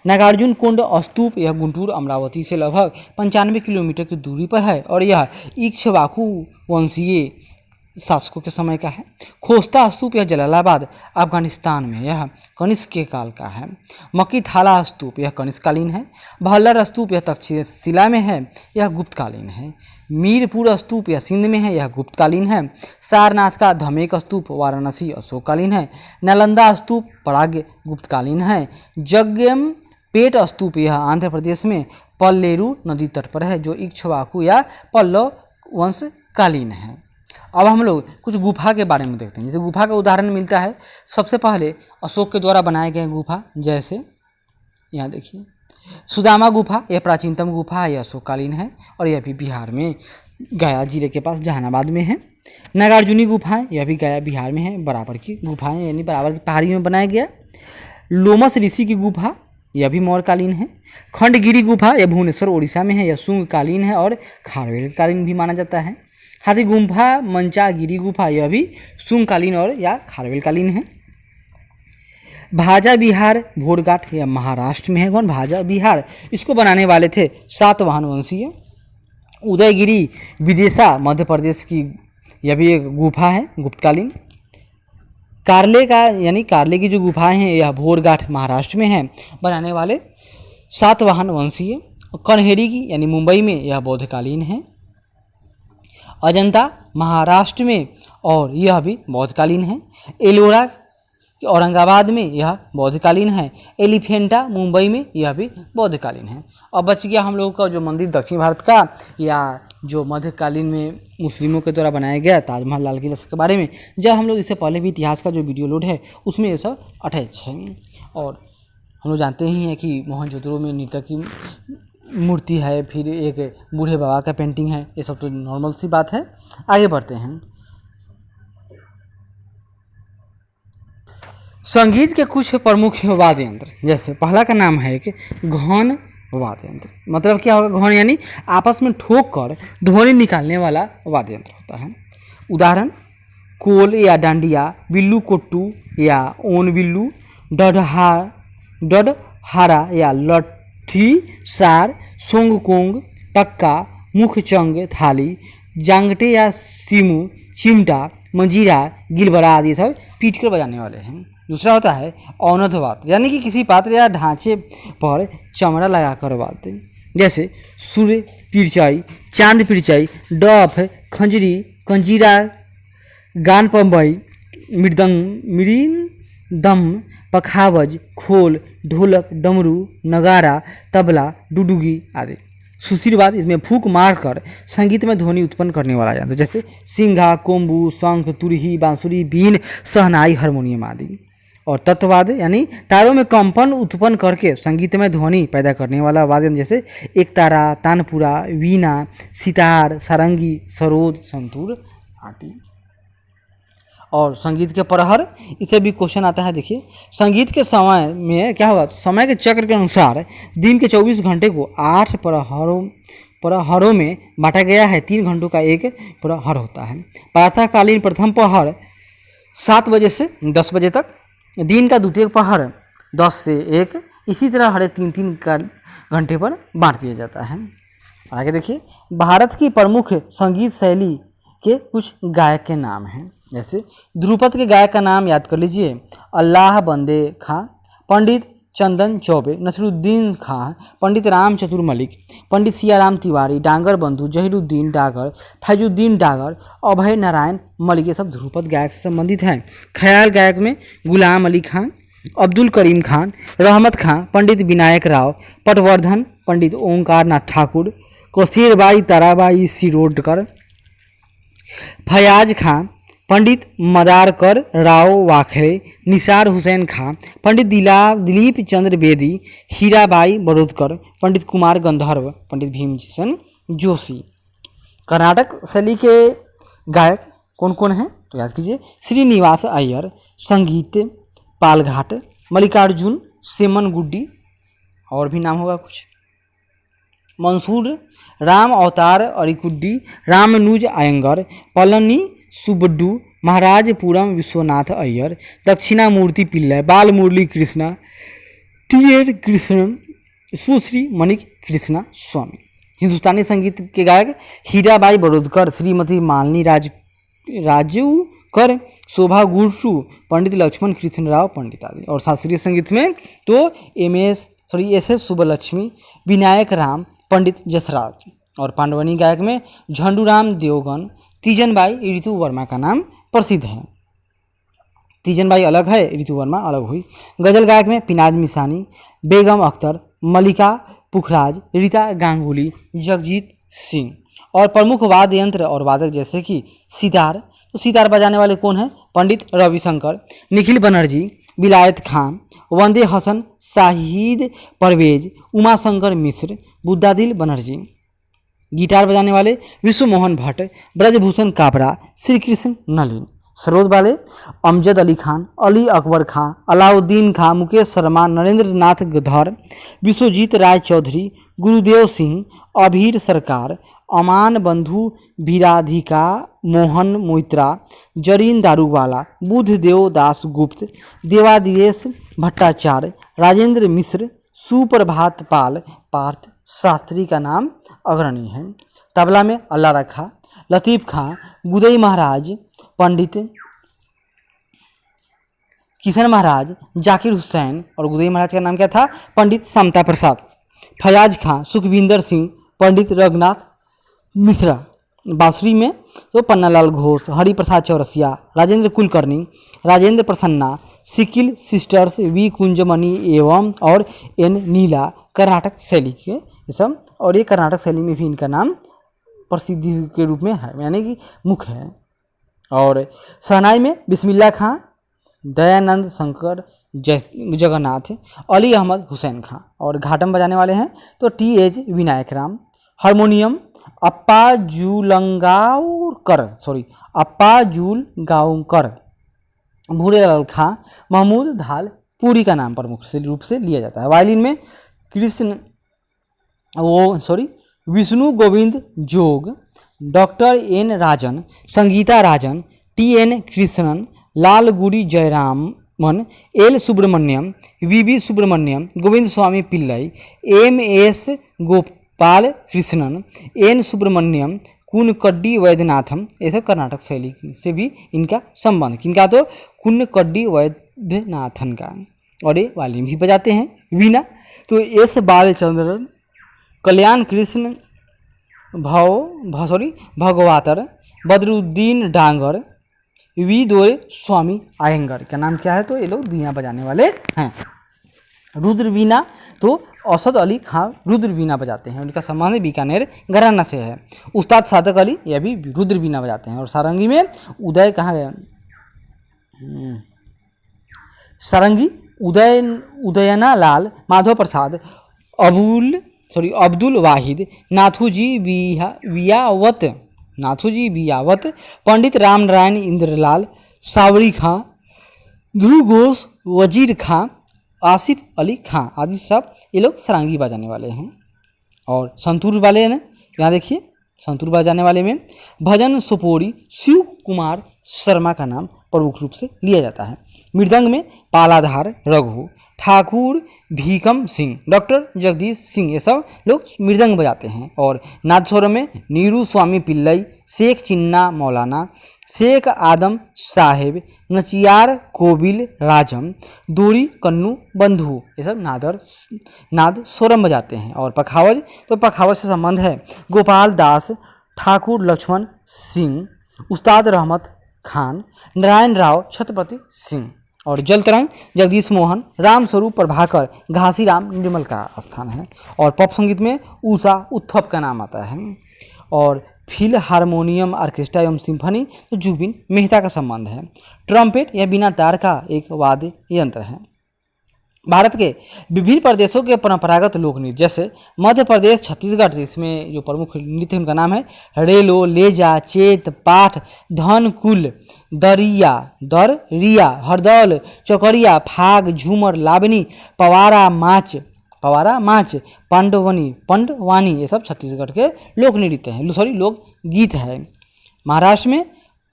Speaker 1: नागार्जुन कुंड स्तूप यह गुंटूर अमरावती से लगभग 95 किलोमीटर की दूरी पर है और यह इक्ष्वाकु वंशीय शासकों के समय का है। खोस्ता स्तूप यह जलालाबाद अफगानिस्तान में, यह कनिष्क के काल का है। मक्की थाला स्तूप यह कनिष्ककालीन है। भल्लर स्तूप यह तक्षशिला में है, यह गुप्तकालीन है। मीरपुर स्तूप यह सिंध में है, यह गुप्तकालीन है। सारनाथ का धमेक स्तूप वाराणसी अशोककालीन है। नालंदा स्तूप प्राग गुप्तकालीन है। जगम पेट स्तूप यह आंध्र प्रदेश में पल्लेरू नदी तट पर है, जो इक्ष्वाकु या पल्लव वंश कालीन है। अब हम लोग कुछ गुफा के बारे में देखते हैं। जैसे गुफा का उदाहरण मिलता है सबसे पहले अशोक के द्वारा बनाए गए गुफा, जैसे यहाँ देखिए सुदामा गुफा, यह प्राचीनतम गुफा है, यह अशोककालीन है और यह भी बिहार में गया जिले के पास जहानाबाद में है। नागार्जुनी गुफा है, यह भी गया बिहार में है, बराबर की गुफाएं यानी बराबर की पहाड़ियों में बनाया गया। लोमस ऋषि की गुफा, यह भी मौर्यकालीन है। खंडगिरी गुफा यह भुवनेश्वर उड़ीसा में है, यह शुंगकालीन है और खारवेलकालीन भी माना जाता है। हाथी गुम्फा मंचागिरी गुफा, यह भी शुंगकालीन और या खारवेलकालीन है। भाजा बिहार भोरघाट यह महाराष्ट्र में है। कौन? भाजा बिहार। इसको बनाने वाले थे सातवाहन वंशीय। उदयगिरी विदिशा मध्य प्रदेश की, यह भी एक गुफा है गुप्तकालीन। कार्ले का यानी कार्ले की जो गुफाएं हैं यह भोरघाट महाराष्ट्र में है, बनाने वाले सातवाहन वंशीय। कन्हेरी की यानी मुंबई में, यह बौद्धकालीन है। अजंता महाराष्ट्र में और यह भी बौद्धकालीन है। एलोरा औरंगाबाद में, यह बौद्धकालीन है। एलिफेंटा मुंबई में, यह भी बौद्धकालीन है। अब बच गया हम लोगों का जो मंदिर दक्षिण भारत का या जो मध्यकालीन में मुस्लिमों के द्वारा बनाया गया ताजमहल लाल किला के बारे में। जब हम लोग इससे पहले भी इतिहास का जो वीडियो लोड है उसमें ये सब अटैच है। और हम लोग जानते ही हैं कि मोहनजोदड़ो में नर्तक की मूर्ति है, फिर एक बूढ़े बाबा का पेंटिंग है, ये सब तो नॉर्मल सी बात है। आगे बढ़ते हैं। संगीत के कुछ प्रमुख वाद्य यंत्र, जैसे पहला का नाम है कि घन वाद्य यंत्र। मतलब क्या होगा? घन यानी आपस में ठोक कर ध्वनि निकालने वाला वाद्य यंत्र होता है। उदाहरण कोल या डांडिया, बिल्लू कोट्टू या ओन बिल्लू, डडहारा या लट्ठी सार, सोंगकोंग, टक्का, मुखचंग थाली, जांगटे या सीमू, चिमटा, मंजीरा, गिलबराद, ये सब पीट कर बजाने वाले हैं। दूसरा होता है औनध वाद्य, यानी कि किसी पात्र या ढांचे पर चमड़ा लगाकर वाद्य, जैसे सूर्य पिरचाई, चांद पिरचाई, डफ, खंजरी, कंजीरा, गान पंबई, मृदंगम, पखावज, खोल, ढोलक, डमरू, नगारा, तबला, डुडुगी आदि। सुशीलवाद इसमें फूंक मारकर संगीत में ध्वनि उत्पन्न करने वाला यंत्र, जैसे सिंघा, कोम्बू, शंख, तुरही, बांसुरी, बीन, सहनाई, हारमोनियम आदि। और तत्ववाद यानी तारों में कंपन उत्पन्न करके संगीत में ध्वनि पैदा करने वाला वाद्य, जैसे एकतारा, तानपुरा, वीणा, सितार, सारंगी, सरोद, संतूर आदि। और संगीत के प्रहर, इसे भी क्वेश्चन आता है। देखिए संगीत के समय में क्या होगा? समय के चक्र के अनुसार दिन के 24 घंटे को 8 प्रहरों में बांटा गया है। 3 घंटों का एक प्रहर होता है। प्रातःकालीन प्रथम प्रहर 7 बजे से 10 बजे तक, दिन का द्वितीय प्रहर 10 से 1, इसी तरह हर एक 3-3 घंटे पर बांट दिया जाता है। और आगे देखिए, भारत की प्रमुख संगीत शैली के कुछ गायक के नाम हैं। जैसे ध्रुपद के गायक का नाम याद कर लीजिए, अल्लाह बंदे खां, पंडित चंदन चौबे, नसरुद्दीन खां, पंडित राम चतुर मलिक, पंडित सियाराम तिवारी, डांगर बंधु, जहीरुद्दीन डागर, फैजुद्दीन डागर, अभय नारायण मलिक, ये सब ध्रुपद गायक से संबंधित हैं। ख्याल गायक में गुलाम अली खां, अब्दुल करीम खान, रहमत खां, पंडित विनायक राव, पटवर्धन, पंडित ओंकार नाथ ठाकुर, कौशेरबाई ताराबाई सिरोडकर, फयाज खां, पंडित मदारकर राव वाखरे, निसार हुसैन खां, पंडित दिलीप चंद्र बेदी, हीराबाई बड़ोदकर, पंडित कुमार गंधर्व, पंडित भीमजिशन जोशी। कर्नाटक शैली के गायक कौन कौन हैं तो याद कीजिए, श्रीनिवास अय्यर, संगीत पालघाट, मल्लिकार्जुन सेमनगुड्डी, और भी नाम होगा कुछ, मंसूर राम अवतार अरिकुड्डी, रामनुज अयंगर, पलनी सुब्बड्डू, महाराजपुरम विश्वनाथ अय्यर, दक्षिणामूर्ति पिल्लई, बालमुरली कृष्णा, टी.एन. कृष्णन, सुश्री मणिक कृष्णा स्वामी। हिंदुस्तानी संगीत के गायक हीराबाई बड़ोदकर, श्रीमती मालिनी राजूकर, शोभा गुरसू, पंडित लक्ष्मण कृष्ण राव पंडित आदि। और शास्त्रीय संगीत में तो एस.एस. सुब्बलक्ष्मी, विनायक राम, पंडित जसराज। और पांडवनी गायक में झंडूराम देवगन, तीजनबाई, ऋतु वर्मा का नाम प्रसिद्ध है। तीजनबाई अलग है, ऋतु वर्मा अलग हुई। गजल गायक में पिनाज मिसानी, बेगम अख्तर, मल्लिका पुखराज, रीता गांगुली, जगजीत सिंह। और प्रमुख वाद्य यंत्र और वादक जैसे कि सितार, तो सितार बजाने वाले कौन हैं? पंडित रविशंकर, निखिल बनर्जी, विलायत खां, वंदे हसन, शाहिद परवेज, उमाशंकर मिश्र, बुद्धादिल बनर्जी। गिटार बजाने वाले विश्व मोहन भट्ट, ब्रजभूषण काबरा, श्री कृष्ण नलिन। सरोद वाले अमजद अली खान, अली अकबर खां, अलाउद्दीन खां, मुकेश शर्मा, नरेंद्र नाथ गधर, विश्वजीत राय चौधरी, गुरुदेव सिंह, अभीर सरकार, अमान बंधु भिराधिका, मोहन मोइत्रा, जरीन दारूवाला, बुद्धदेव दास गुप्त, देवादिदेश भट्टाचार्य, राजेंद्र मिश्र, सुप्रभात पाल, पार्थ शास्त्री का नाम अग्रणी है। तबला में अल्लाह रखा, लतीफ़ खां, गुदई महाराज, पंडित किशन महाराज, जाकिर हुसैन। और गुदई महाराज का नाम क्या था? पंडित समता प्रसाद। फयाज खां, सुखविंदर सिंह, पंडित रघुनाथ मिश्रा। बांसुरी में तो पन्नालाल घोष, हरिप्रसाद चौरसिया, राजेंद्र कुलकर्णी, राजेंद्र प्रसन्ना, सिकिल सिस्टर्स, वी कुंजमणि एवं और एन नीला। कर्नाटक शैली के ये सब, और ये कर्नाटक शैली में भी इनका नाम प्रसिद्धि के रूप में है, यानी कि मुख्य है। और शहनाई में बिस्मिल्लाह खां, दयानंद शंकर जगन्नाथ, अली अहमद हुसैन खां। और घाटम बजाने वाले हैं तो टी.एच. विनायक राम। हारमोनियम अप्पा जूलगांवकर, भूरेलाल खां, महमूद धाल पुरी का नाम प्रमुख रूप से लिया जाता है। वायलिन में Vishnu Govind Jog, doctor N Rajan, Sangeeta Rajan, TN. Krishnan, Lalgudi Jayaraman, L Subramaniam, V Subramaniam, Govind Swamy Pillai, MS. Gopal Krishnan, N Subramaniam, Kunnakudi Vaidyanathan. ये सब कर्नाटक शैली से भी इनका संबंध, किनका? तो कुनकड्डी वैद्यनाथन का। और ये वायलिन भी बजाते हैं। वीणा तो S Balachandran, Kalyana Krishna Bhagavatar, Badruddin Dagar, V Doraiswamy Iyengar का नाम क्या है? तो ये लोग वीणा बजाने वाले हैं। रुद्र वीणा तो असद अली खां रुद्र वीणा बजाते हैं, उनका सम्मान बीकानेर घराना से है। उस्ताद सादक अली यह भी रुद्र वीणा बजाते हैं। और सारंगी में उदय कहाँ गया? सारंगी उदयना लाल, माधव प्रसाद, अब्दुल वाहिद, नाथूजी बियावत, पंडित राम नारायण इंद्रलाल, सावरी खां, ध्रुव घोष, वजीर खां, आसिफ अली खां आदि सब ये लोग सारंगी बजाने वाले हैं। और संतूर वाले हैं, यहाँ देखिए संतूर बजाने वाले में भजन सोपोरी शिव कुमार शर्मा का नाम प्रमुख रूप से लिया जाता है। मृदंग में पालाधार रघु, ठाकुर भीकम सिंह, डॉक्टर जगदीश सिंह, ये सब लोग मृदंग बजाते हैं। और नादस्वरम में नीरू स्वामी पिल्लई, शेख चिन्ना मौलाना, शेख आदम साहेब, नचियार कोबिल राजम, दूरी कन्नू बंधु, ये सब नाद स्वरम बजाते हैं। और पखावज, तो पखावज से संबंध है गोपाल दास, ठाकुर लक्ष्मण सिंह, उस्ताद रहमत खान, नारायण राव, छत्रपति सिंह। और जल तरंग जगदीश मोहन, राम स्वरूप प्रभाकर, घासीराम निर्मल का स्थान है। और पॉप संगीत में उषा उथप का नाम आता है। और फिल हारमोनियम ऑर्केस्ट्रा एवं सिम्फनी तो जुबिन मेहता का संबंध है। ट्रम्पेट या बिना तार का एक वाद्य यंत्र है। भारत के विभिन्न प्रदेशों के परंपरागत लोक नृत्य, जैसे मध्य प्रदेश, छत्तीसगढ़, इसमें जो प्रमुख नृत्य उनका नाम है रेलो, लेजा, चेत, पाठ, धन, कुल, दरिया, हरदौल, चौकरिया, फाग, झूमर, लावनी, पवारा माच, पंडवानी, ये सब छत्तीसगढ़ के लोक नृत्य हैं, लोक गीत है। महाराष्ट्र में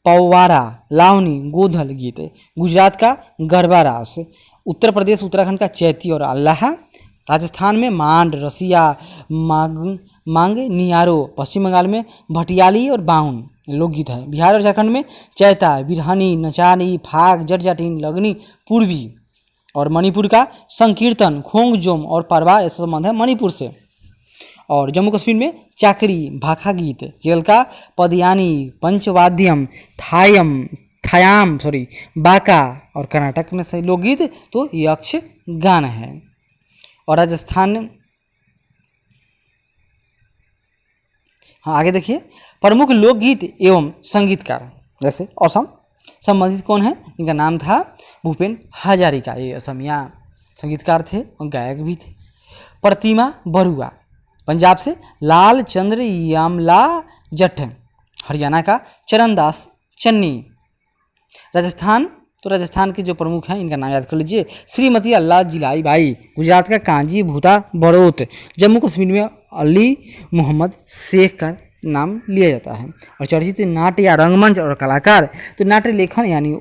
Speaker 1: पवारा, लावनी, गोधल गीत, गुजरात का गरबा रास, उत्तर प्रदेश उत्तराखंड का चैती और अल्लाह, राजस्थान में मांड, रसिया, मांग नियारो, पश्चिम बंगाल में भटियाली और बाउन लोकगीत है। बिहार और झारखंड में चैता, बिरहनी, नचानी, फाग, जटजाटिन, लगनी पूर्वी। और मणिपुर का संकीर्तन, खोंगजोम और परवा, ऐसा संबंध है मणिपुर से। और जम्मू कश्मीर में चाकरी, भाखा गीत, केरल का पदयानी, पंचवाद्यम, थायाम बाका। और कर्नाटक में सही लोकगीत तो यक्ष गान है। और राजस्थान, हाँ आगे देखिए, प्रमुख लोकगीत एवं संगीतकार, जैसे असम संबंधित कौन है, इनका नाम था भूपेन हजारिका, ये असमिया संगीतकार थे और गायक भी थे। प्रतिमा बरुआ, पंजाब से लाल चंद्र यामला जट, हरियाणा का चरणदास चन्नी। राजस्थान के जो प्रमुख हैं इनका नाम याद कर लीजिए, श्रीमती अल्लाह जिलाई बाई, गुजरात का कांजी भूता बड़ोत, जम्मू कश्मीर में अली मोहम्मद शेख का नाम लिया जाता है। और चर्चित नाट्य या रंगमंच और कलाकार, तो नाट्य लेखन यानी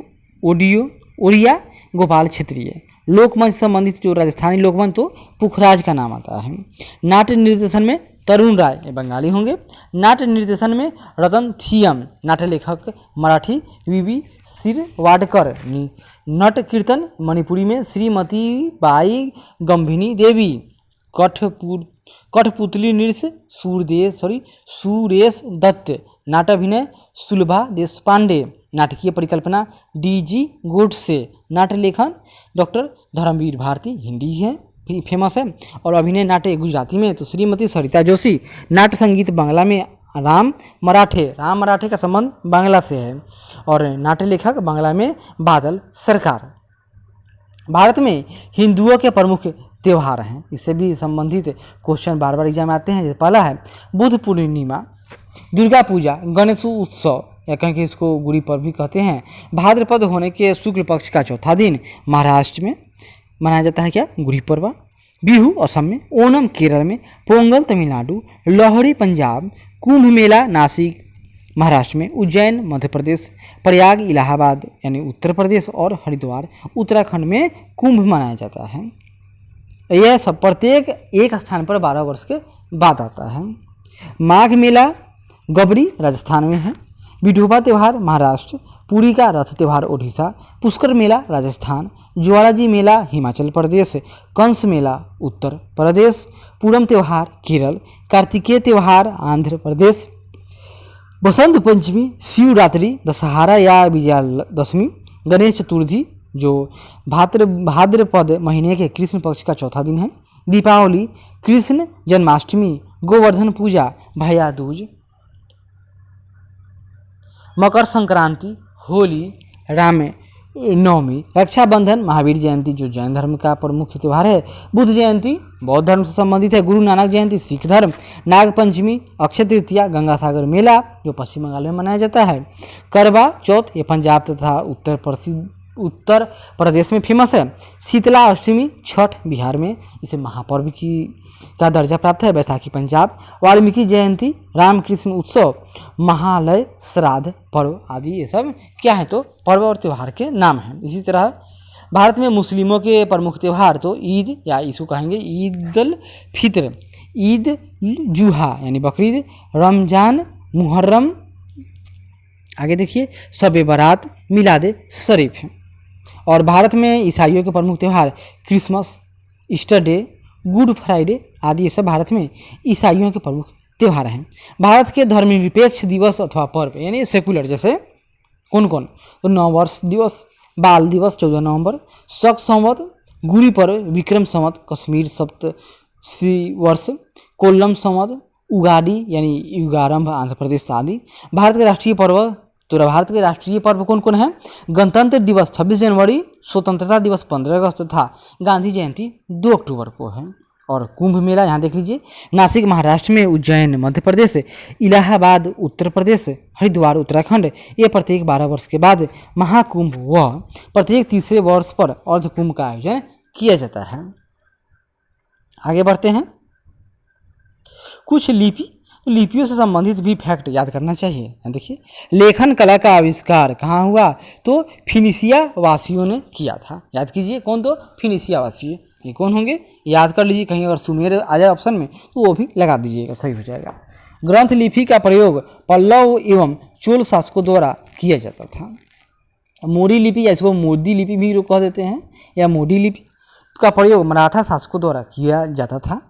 Speaker 1: ओडिया गोपाल क्षेत्रीय, लोकमंच संबंधित जो राजस्थानी लोकमंच तो पुखराज का नाम आता है। नाट्य निर्देशन में तरुण राय, ये बंगाली होंगे। नाट्य निर्देशन में रतन थियम, नाट्य लेखक मराठी वीवी शिरवाडकर। नट कीर्तन मणिपुरी में श्रीमती बाई गंभिनी देवी। कठपुतली नृत्य सुरेश दत्त। नाट्याभिनय सुलभा देशपांडे। नाटकीय परिकल्पना डीजी गोडसे। नाट्य लेखन डॉक्टर धर्मवीर भारती, हिंदी है फेमस है। और अभिनय नाट्य गुजराती में तो श्रीमती सरिता जोशी। नाट्य संगीत बांग्ला में राम मराठे का संबंध बांग्ला से है। और नाट्य लेखक बांग्ला में बादल सरकार। भारत में हिंदुओं के प्रमुख त्यौहार हैं, इससे भी संबंधित क्वेश्चन बार बार एग्जाम में आते हैं। जैसे पहला है बुद्ध पूर्णिमा, दुर्गा पूजा, गणेश उत्सव या कहीं कि इसको गुड़ी पर्व भी कहते हैं, भाद्रपद होने के शुक्ल पक्ष का चौथा दिन महाराष्ट्र में मनाया जाता है क्या, गुड़ी पर्व। बिहू असम में, ओणम केरल में, पोंगल तमिलनाडु, लोहड़ी पंजाब, कुंभ मेला नासिक महाराष्ट्र में, उज्जैन मध्य प्रदेश, प्रयाग इलाहाबाद यानी उत्तर प्रदेश और हरिद्वार उत्तराखंड में कुंभ मनाया जाता है। यह सब प्रत्येक एक स्थान पर 12 वर्ष के बाद आता है। माघ मेला गबरी राजस्थान में है। विठोबा त्यौहार महाराष्ट्र, पुरी का रथ त्यौहार ओडिशा, पुष्कर मेला राजस्थान, ज्वालाजी मेला हिमाचल प्रदेश, कंस मेला उत्तर प्रदेश, पूरम त्यौहार केरल, कार्तिकेय त्यौहार आंध्र प्रदेश, बसंत पंचमी, शिवरात्रि, दशहरा या विजयादशमी, गणेश चतुर्थी जो भाद्रपद महीने के कृष्ण पक्ष का चौथा दिन है, दीपावली, कृष्ण जन्माष्टमी, गोवर्धन पूजा, भैया दूज, मकर संक्रांति, होली, राम नवमी, रक्षाबंधन, महावीर जयंती जो जैन धर्म का प्रमुख त्यौहार है, बुद्ध जयंती बौद्ध धर्म से संबंधित है, गुरु नानक जयंती सिख धर्म, नाग पंचमी, अक्षय तृतीया, गंगा सागर मेला जो पश्चिम बंगाल में मनाया जाता है, करवा चौथ ये पंजाब तथा उत्तर प्रदेश में फेमस है, शीतला अष्टमी छठ बिहार में इसे महापर्व का दर्जा प्राप्त है, बैसाखी पंजाब, वाल्मीकि जयंती, रामकृष्ण उत्सव, महालय श्राद्ध पर्व आदि ये सब क्या है तो पर्व और त्यौहार के नाम हैं। इसी तरह भारत में मुस्लिमों के प्रमुख त्यौहार तो ईद या इसको कहेंगे ईद उल फित्र, ईद उल जुहा यानी बकरीद, रमजान, मुहर्रम, आगे देखिए शब बारात, मिलाद शरीफ है। और भारत में ईसाइयों के प्रमुख त्यौहार Christmas, Easter day, good Friday आदि ये सब भारत में ईसाइयों के प्रमुख त्यौहार हैं। भारत के धर्मनिरपेक्ष दिवस अथवा पर्व यानी सेकुलर जैसे कौन कौन, तो नववर्ष दिवस, बाल दिवस 14 नवंबर, शक संवत, गुरी पर्व, विक्रम संवत, कश्मीर सप्तशी वर्ष, कोल्लम संवत, उगाड़ी यानी युगारंभ आंध्र प्रदेश आदि। भारत के राष्ट्रीय पर्व, तो भारत के राष्ट्रीय पर्व कौन कौन है, गणतंत्र दिवस 26 जनवरी, स्वतंत्रता दिवस 15 अगस्त तथा गांधी जयंती 2 अक्टूबर को है। और कुंभ मेला यहाँ देख लीजिए, नासिक महाराष्ट्र में, उज्जैन मध्य प्रदेश, इलाहाबाद उत्तर प्रदेश, हरिद्वार उत्तराखंड, ये प्रत्येक 12 वर्ष के बाद महाकुंभ व प्रत्येक तीसरे वर्ष पर अर्धकुंभ का आयोजन किया जाता है। आगे बढ़ते हैं, कुछ लिपियों से संबंधित भी फैक्ट याद करना चाहिए। देखिए, लेखन कला का आविष्कार कहाँ हुआ, तो फिनिशिया वासियों ने किया था। याद कीजिए कौन, तो फिनिशिया वासी, ये कौन होंगे याद कर लीजिए, कहीं अगर सुमेर आ जाए ऑप्शन में तो वो भी लगा दीजिएगा, सही हो जाएगा। ग्रंथ लिपि का प्रयोग पल्लव एवं चोल शासकों द्वारा किया जाता था। मोडी लिपि या इसको मोदी लिपि भी लोग कह देते हैं, या मोडी लिपि का प्रयोग मराठा शासकों द्वारा किया जाता था।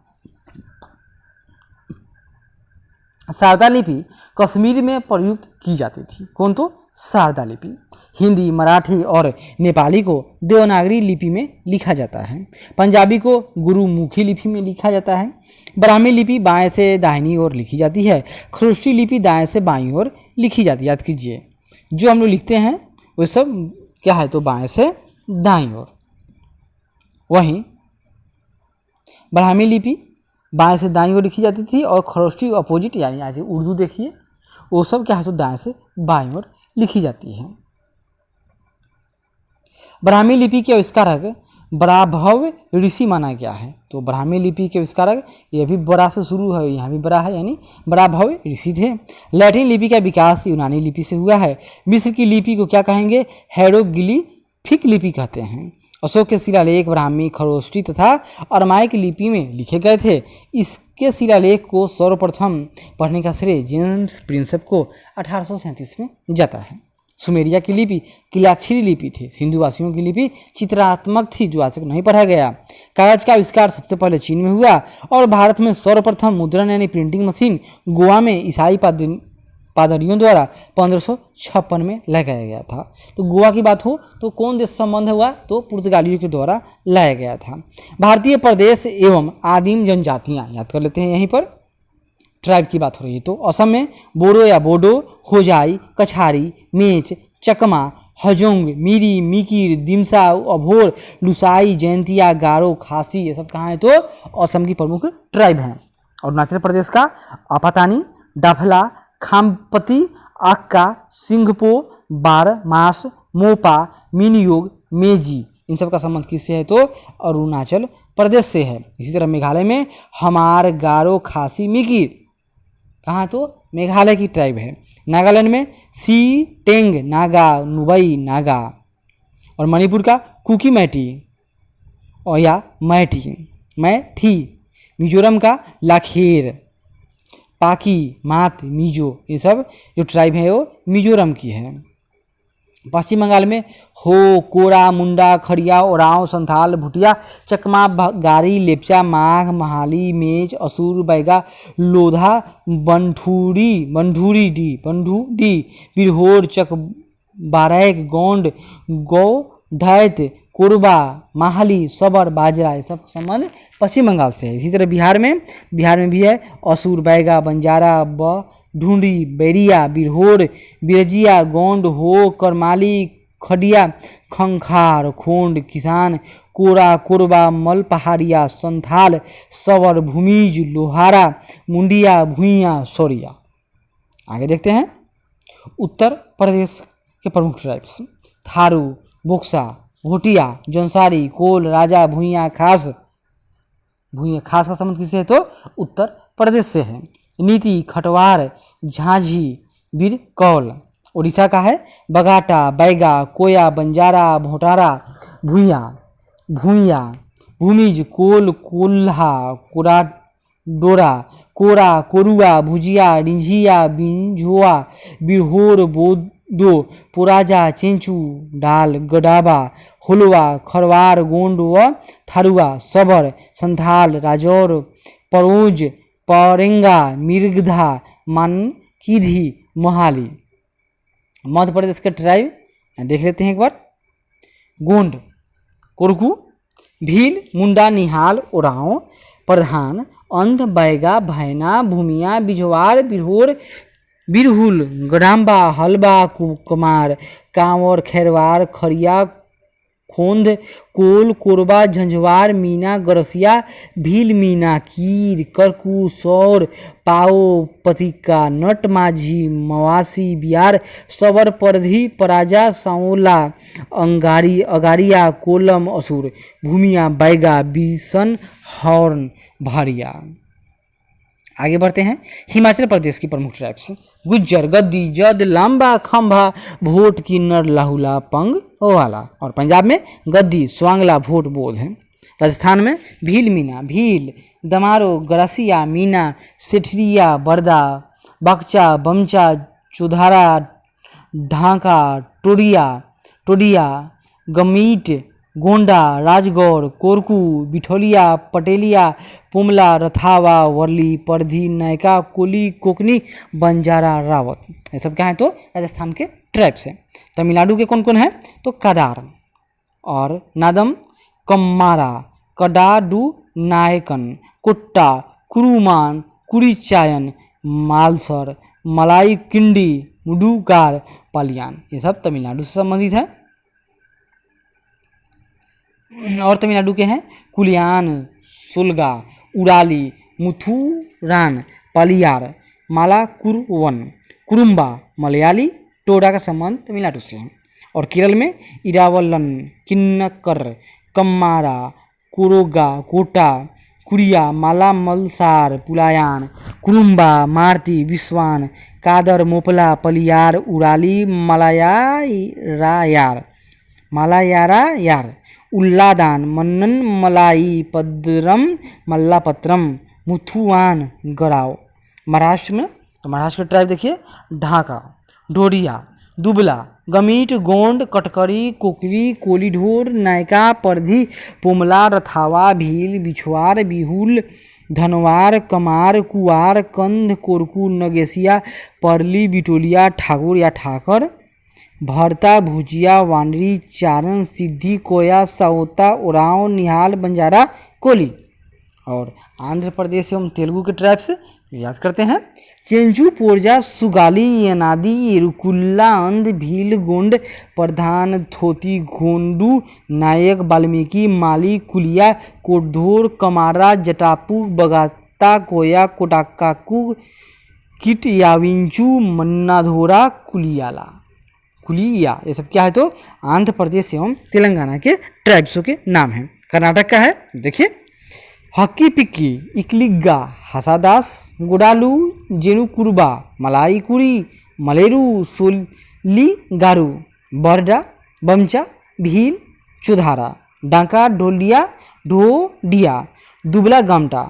Speaker 1: शारदा लिपि कश्मीर में प्रयुक्त की जाती थी, कौन, तो शारदा लिपि। हिंदी, मराठी और नेपाली को देवनागरी लिपि में लिखा जाता है। पंजाबी को गुरुमुखी लिपि में लिखा जाता है। ब्राह्मी लिपि बाएं से दाहिनी ओर लिखी जाती है। खरोष्टी लिपि दाएं से बाईं ओर लिखी जाती है। याद कीजिए, जो हम लोग लिखते हैं वो सब क्या है, तो बाएं से दाईं ओर। वहीं ब्राह्मी लिपि बाएं से दाईं ओर लिखी जाती थी और खरोष्टी अपोजिट यानी आज उर्दू देखिए, वो सब क्या है, तो दाएं से बाईं ओर लिखी जाती है। ब्राह्मी लिपि के आविष्कारक बराभव ऋषि माना गया है। तो ब्राह्मी लिपि के आविष्कारक, ये भी बड़ा से शुरू है, यहाँ भी बड़ा है, यानी बराभव ऋषि थे। लैटिन लिपि का विकास यूनानी लिपि से हुआ है। मिस्र की लिपि को क्या कहेंगे, हेरोग्लिफिक लिपि कहते हैं। अशोक के शिलालेख ब्राह्मी, खरोष्टी तथा अरमाइक लिपि में लिखे गए थे। इसके शिलालेख को सर्वप्रथम पढ़ने का श्रेय जेम्स प्रिंसेप को 1837 में जाता है। सुमेरिया की लिपि किलाक्षरी लिपि थी। सिंधुवासियों की लिपि चित्रात्मक थी, जो आज तक नहीं पढ़ा गया। कागज का आविष्कार सबसे पहले चीन में हुआ और भारत में सर्वप्रथम मुद्रण यानी प्रिंटिंग मशीन गोवा में ईसाई पादरियों द्वारा 1556 में लगाया गया था। तो गोवा की बात हो तो कौन देश संबंध हुआ, तो पुर्तगालियों के द्वारा लाया गया था। भारतीय प्रदेश एवं आदिम जनजातियाँ याद कर लेते हैं, यहीं पर ट्राइब की बात हो रही है। तो असम में बोडो या बोडो, होजाई, कछारी, मेच, चकमा, हजोंग, मिरी, मिकिर, दिमसा, अभोर, लुसाई, जयंतिया, गारो, खासी, ये सब कहाँ है, तो असम की प्रमुख ट्राइब हैं। अरुणाचल प्रदेश का आपातानी, डाफला, खामपति, आक्का, सिंघपो, बारमास, मोपा, मिनियोग, मेजी, इन सब का संबंध किससे है, तो अरुणाचल प्रदेश से है। इसी तरह मेघालय में हमार, गारो, खासी, मिकिर, कहाँ, तो मेघालय की ट्राइब है। नागालैंड में सी, टेंग, नागा, नुबई, नागा। और मणिपुर का कुकी मैटी और या मैठी। मिजोरम का लाखेर, पाकी, मात, मिजो, ये सब जो ट्राइब है वो मिजोरम की है। पश्चिम बंगाल में हो, कोरा, मुंडा, खड़िया, ओरांव, संथाल, भुटिया, चकमा, गारी, लेप्चा, माघ, महाली, मेच, असुर, बैगा, लोधा, बंढूरी डी, बिरहोर, चक, बारैक, गोंड, गौ, ढैत, कोरबा, माहली, सबर, बाजरा, ये सब संबंध पश्चिम बंगाल से है। इसी तरह बिहार में भी है असुर, बैगा, बंजारा, ढूंढी, बैरिया, बिरहोर, बिरजिया, गोंड, हो, करमाली, खडिया, खंखार, खोंड, किसान, कोरा, कोरबा, मल, पहाड़िया, संथाल, सवर, भूमिज, लोहारा, मुंडिया, भूइया, सौरिया। आगे देखते हैं उत्तर प्रदेश के प्रमुख ट्राइब्स, थारू, बोक्सा, भोटिया, जौनसारी, कोल, राजा, भूइया, खास का संबंध किससे है, तो उत्तर प्रदेश से है। नीति, खटवार, झांझी, बीर, कौल, उड़ीसा का है बघाटा, बैगा, कोया, बंजारा, भोटारा, भूया, भूया, भूमिज, कोल, कोल्हा, कोरा, डोरा, कोरा, कोरुआ, भुजिया, रिंझिया, बिंझोआ, बिरहोर, बोदो, पुराजा, चेंचू, डाल, गडाबा, हुलवा, खरवार, गोंड व थारुआ, सबर, संथाल, राजौर, परोज, परेंगा, मिर्गधा, मानकीधी, मोहाली। मध्य प्रदेश के ट्राइब देख लेते हैं एक बार। गोंड, कोरकू, भील, मुंडा, निहाल, ओरांव, प्रधान, अंध, बैगा, भैना, भूमिया, बिझवार, बिरहोर, बिरहुल, गडाम्बा, हलबा, कुमार, कांवर, खैरवार, खरिया, खोंद, कोल, कोरबा, झंझवार, मीना, गरसिया, भील, मीना, कीर, करकू, सौर, पाओ, पतिका, नट, माझी, मवासी, बिहार, सबर, परधी, पराजा, साओला, अंगारी, अगारिया, कोलम, असुर, भूमिया, बैगा, बीसन, हॉर्न, भारिया। आगे बढ़ते हैं। हिमाचल प्रदेश की प्रमुख ट्राइब्स गुज्जर, गद्दी, जद, लांबा, खंभा, भोट, किन्नर, लाहुला, पंग, वाला। और पंजाब में गद्दी, स्वांगला, भोट, बोध है। राजस्थान में भील, मीना, भील, दमारो, गरासिया, मीना, सेठरिया, बरदा, बक्चा, बमचा, चुधारा, ढाका, टोडिया, गमीट, गोंडा, राजगौर, कोरकू, बिठोलिया, पटेलिया, पुमला, रथावा, वर्ली, परधी, नायका, कोली, कोकनी, बंजारा, रावत। ये सब क्या है तो राजस्थान के ट्राइब्स हैं। तमिलनाडु के कौन कौन है तो कादार और नादम, कम्मारा, कडाडू, नायकन, कुट्टा, कुरुमान, कुरीचायन, मालसर, मलाई, किंडी, मुडुकार, पालियान। ये सब तमिलनाडु से संबंधित है। और तमिलनाडु के हैं कुलियान, सुलगा, उराली, मुथुरान, पालियार, मालाकुरवन, कुरुम्बा, मलयाली, टोडा का संबंध तमिलनाडु से है। और केरल में इरावलन, किन्नकर, कम्मारा, कोरोगा, कोटा, कुरिया, माला, मलसार, पुलायान, कुरुम्बा, मारती, विश्वान, कादर, मोपला, पलियार, उराली, मालायारा, उल्लादान, मन्नन, मलाई, पद्रम, मल्लापत्रम, मुथुआन, गड़ाव। महाराष्ट्र में तो महाराष्ट्र का ट्राइब देखिए ढाका, ढोडिया, दुबला, गमीट, गोंड, कटकरी, कोकरी, कोलीढोर, नायका, परधी, पुमला, रथावा, भील, बिछुआर, बिहुल, धनवार, कमार, कुआर, कंध, कोरकू, नगेसिया, परली, बिटोलिया, ठाकुर या ठाकर, भरता, भुजिया, वानरी, चारण, सिद्धि, कोया, साओता, उरांव, निहाल, बंजारा, कोली। और आंध्र प्रदेश एवं तेलुगु के ट्राइब्स याद करते हैं। चेंचू, पोरजा, सुगाली, यनादी, एरुकुल्ला, अंध, भील, गोंड, प्रधान, थोती, गोंडू, नायक, वाल्मीकि, माली, कुलिया, कोटधोर, कमारा, जटापू, बगाता, कोया, कोटाकाकू, किट, याविंचू, मन्नाधोरा, कुलिया। ये सब क्या है तो आंध्र प्रदेश एवं तेलंगाना के ट्राइब्सों के नाम हैं। कर्नाटक का है देखिए हक्की पिक्की, इकलिग्गा, हसादास, गुडालू, जेनुकुरुबा, मलाई कुरी, मलेरू, सोली गारू, बरडा, बमचा, भील, चुधारा, डांका, ढोडिया, दुबला गामटा,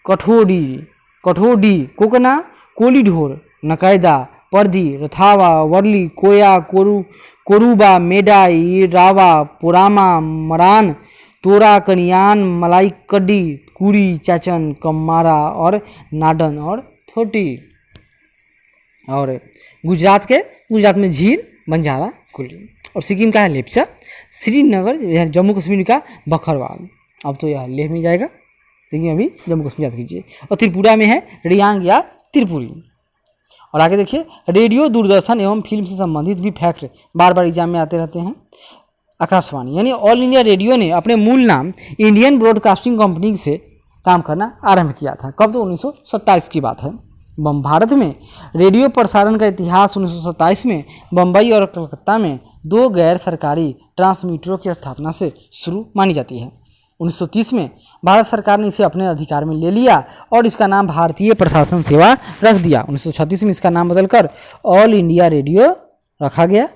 Speaker 1: कठोडी, कोकना, कोलीढोर, नकैदा, परधी, रथावा, वर्ली, कोया, कोरुबा, मेडा, रावा, पुरामा, मरान, तोरा, कनियान, मलाई, कड्डी, कुरी, चाचन, कम्मारा और नाडन और थोटी। और गुजरात में झील, बंजारा, कुली। और सिक्किम का है लेप्चा, श्रीनगर, जम्मू कश्मीर का बखरवाल। अब तो यह लेह में जाएगा लेकिन अभी जम्मू कश्मीर याद कीजिए। और त्रिपुरा में है रियांग या त्रिपुरी। और आगे देखिए रेडियो, दूरदर्शन एवं फिल्म से संबंधित भी फैक्ट बार बार एग्जाम में आते रहते हैं। आकाशवाणी यानी ऑल इंडिया रेडियो ने अपने मूल नाम इंडियन ब्रॉडकास्टिंग कंपनी से काम करना आरंभ किया था। कब तो 1927 की बात है। भारत में रेडियो प्रसारण का इतिहास 1927 में बम्बई और कलकत्ता में 2 गैर सरकारी ट्रांसमीटरों की स्थापना से शुरू मानी जाती है। 1930 में भारत सरकार ने इसे अपने अधिकार में ले लिया और इसका नाम भारतीय प्रशासन सेवा रख दिया। 1936 में इसका नाम बदलकर ऑल इंडिया रेडियो रखा गया।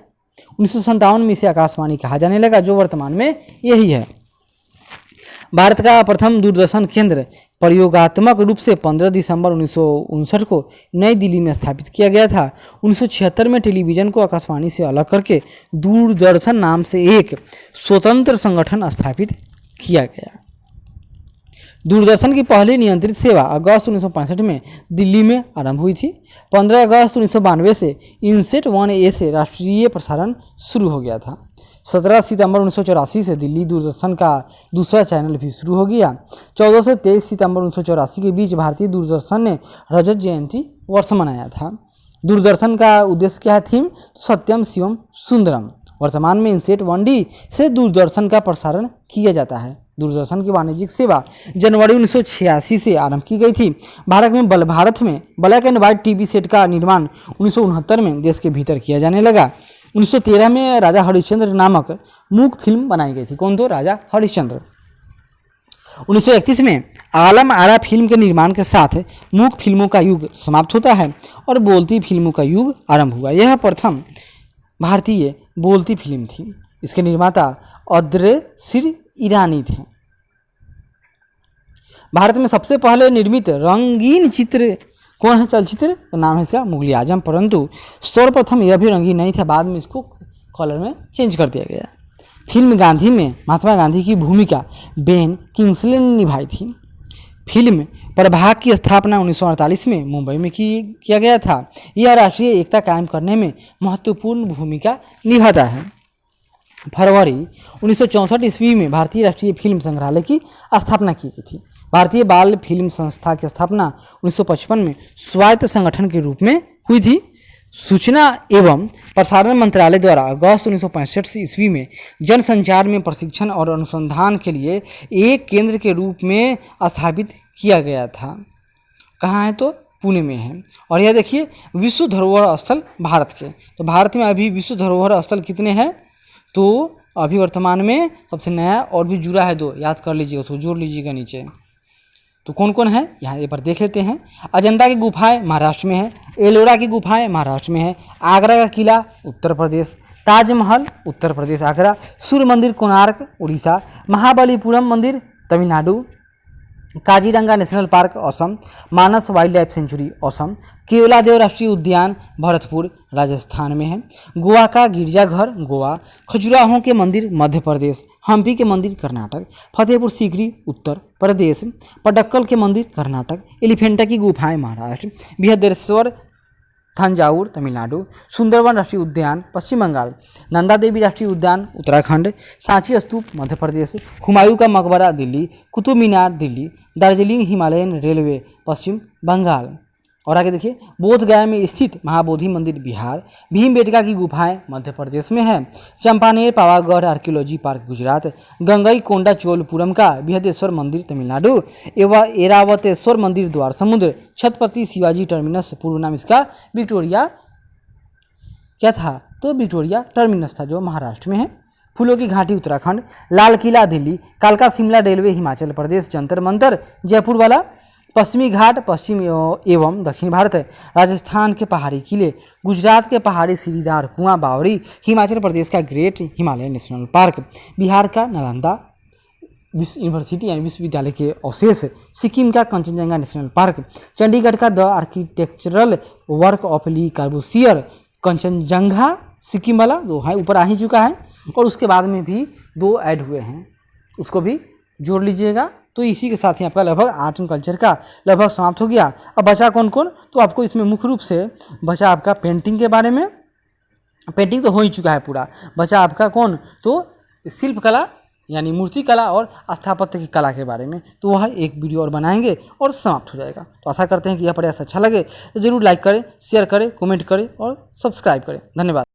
Speaker 1: 1957 में इसे आकाशवाणी कहा जाने लगा, जो वर्तमान में यही है। भारत का प्रथम दूरदर्शन केंद्र प्रयोगात्मक रूप से 15 दिसंबर 1959 को नई दिल्ली में स्थापित किया गया था। 1976 में टेलीविज़न को आकाशवाणी से अलग करके दूरदर्शन नाम से एक स्वतंत्र संगठन स्थापित किया गया। दूरदर्शन की पहली नियंत्रित सेवा अगस्त 1965 में दिल्ली में आरंभ हुई थी। 15 अगस्त 1992 से इनसेट 1A से राष्ट्रीय प्रसारण शुरू हो गया था। 17 सितंबर 1984 से दिल्ली दूरदर्शन का दूसरा चैनल भी शुरू हो गया। 14 से 23 सितंबर 1984 के बीच भारतीय दूरदर्शन ने रजत जयंती वर्ष मनाया था। दूरदर्शन का उद्देश्य क्या है? थीम सत्यम शिवम सुंदरम। वर्तमान में इनसेट 1D से दूरदर्शन का प्रसारण किया जाता है। दूरदर्शन की वाणिज्यिक सेवा जनवरी 1986 से आरंभ की गई थी। भारत में black and white TV set का निर्माण 1969 में देश के भीतर किया जाने लगा। 1913 में राजा हरिश्चंद्र नामक मूक फिल्म बनाई गई थी। कौन? तो राजा हरिश्चंद्र। 1931 में आलम आरा फिल्म के निर्माण के साथ मूक फिल्मों का युग समाप्त होता है और बोलती फिल्मों का युग आरंभ हुआ। यह प्रथम भारतीय बोलती फिल्म थी। इसके निर्माता अद्रसिर ईरानी थे। भारत में सबसे पहले निर्मित रंगीन चित्र कौन है? चलचित्र का नाम है इसका मुगल आजम, परंतु सर्वप्रथम यह भी रंगीन नहीं था, बाद में इसको कलर में चेंज कर दिया गया। फिल्म गांधी में महात्मा गांधी की भूमिका बेन किंग्सले ने निभाई थी। फिल्म प्रभाग की स्थापना 1948 में मुंबई में किया गया था। यह राष्ट्रीय एकता कायम करने में महत्वपूर्ण भूमिका निभाता है। फरवरी 1964 ईस्वी में भारतीय राष्ट्रीय फिल्म संग्रहालय की स्थापना की गई थी। भारतीय बाल फिल्म संस्था की स्थापना 1955 में स्वायत्त संगठन के रूप में हुई थी। सूचना एवं प्रसारण मंत्रालय द्वारा अगस्त 1965 ईस्वी में जनसंचार में प्रशिक्षण और अनुसंधान के लिए एक केंद्र के रूप में स्थापित किया गया था। कहाँ है? तो पुणे में है। और यह देखिए विश्व धरोहर स्थल भारत के। तो भारत में अभी विश्व धरोहर स्थल कितने हैं? तो अभी वर्तमान में सबसे नया और भी जुड़ा है 2, याद कर लीजिएगा, उसको जोड़ लीजिएगा नीचे। तो कौन कौन है यहाँ एक बार देख लेते हैं। अजंता की गुफाएं महाराष्ट्र में है। एलोरा की गुफाएं महाराष्ट्र में है। आगरा का किला उत्तर प्रदेश। ताजमहल उत्तर प्रदेश आगरा। सूर्य मंदिर कोणार्क उड़ीसा। महाबलीपुरम मंदिर Tamil Nadu. Kaziranga national park Assam. Manas wildlife sanctuary Assam. Keoladeo राष्ट्रीय उद्यान भरतपुर राजस्थान में है। गोवा का गिरजाघर गोवा। खजुराहो के मंदिर मध्य प्रदेश। हम्पी के मंदिर कर्नाटक। फतेहपुर सीकरी उत्तर प्रदेश। पडक्कल के मंदिर कर्नाटक। एलिफेंटा की गुफाएं महाराष्ट्र। बृहदेश्वर तंजावुर तमिलनाडु। सुंदरवन राष्ट्रीय उद्यान पश्चिम बंगाल। नंदा देवी राष्ट्रीय उद्यान उत्तराखंड। सांची स्तूप मध्य प्रदेश। हुमायूं का मकबरा दिल्ली। कुतुब मीनार दिल्ली। दार्जिलिंग हिमालयन रेलवे पश्चिम बंगाल। और आगे देखिए बोध गया में स्थित महाबोधि मंदिर बिहार। भीमबेटका की गुफाएं मध्य प्रदेश में है। Champaner Pavagadh archaeology park Gujarat. Gangaikonda Cholapuram का बृहदेश्वर मंदिर तमिलनाडु। एवं एरावतेश्वर मंदिर द्वार समुद्र। छत्रपति शिवाजी टर्मिनस पूर्व नाम इसका विक्टोरिया क्या था? तो विक्टोरिया टर्मिनस था, जो महाराष्ट्र में है। फूलों की घाटी उत्तराखंड। लाल किला दिल्ली। कालका शिमला रेलवे हिमाचल प्रदेश। जंतर मंतर जयपुर वाला। पश्चिमी घाट पश्चिम एवं दक्षिण भारत है। राजस्थान के पहाड़ी किले। गुजरात के पहाड़ी सीढ़ीदार कुआं बावड़ी। हिमाचल प्रदेश का great Himalaya national park. Bihar का नालंदा यूनिवर्सिटी यानी विश्वविद्यालय के अवशेष। सिक्किम का कंचनजंगा नेशनल पार्क। चंडीगढ़ का the architectural work of Le Corbusier. Kanchenjunga Sikkim वाला 2 है, ऊपर आ ही चुका है। और उसके बाद में भी 2 ऐड हुए हैं, उसको भी जोड़ लीजिएगा। तो इसी के साथ ही आपका लगभग आर्ट एंड कल्चर का लगभग समाप्त हो गया। अब बचा कौन कौन? तो आपको इसमें मुख्य रूप से बचा आपका पेंटिंग के बारे में। पेंटिंग तो हो ही चुका है पूरा। बचा आपका कौन? तो शिल्प कला यानी मूर्ति कला और स्थापत्य की कला के बारे में। तो वह एक वीडियो और बनाएंगे और समाप्त हो जाएगा। तो आशा करते हैं कि यह प्रयास अच्छा लगे तो जरूर लाइक करें, शेयर करें, कमेंट करें और सब्सक्राइब करें। धन्यवाद।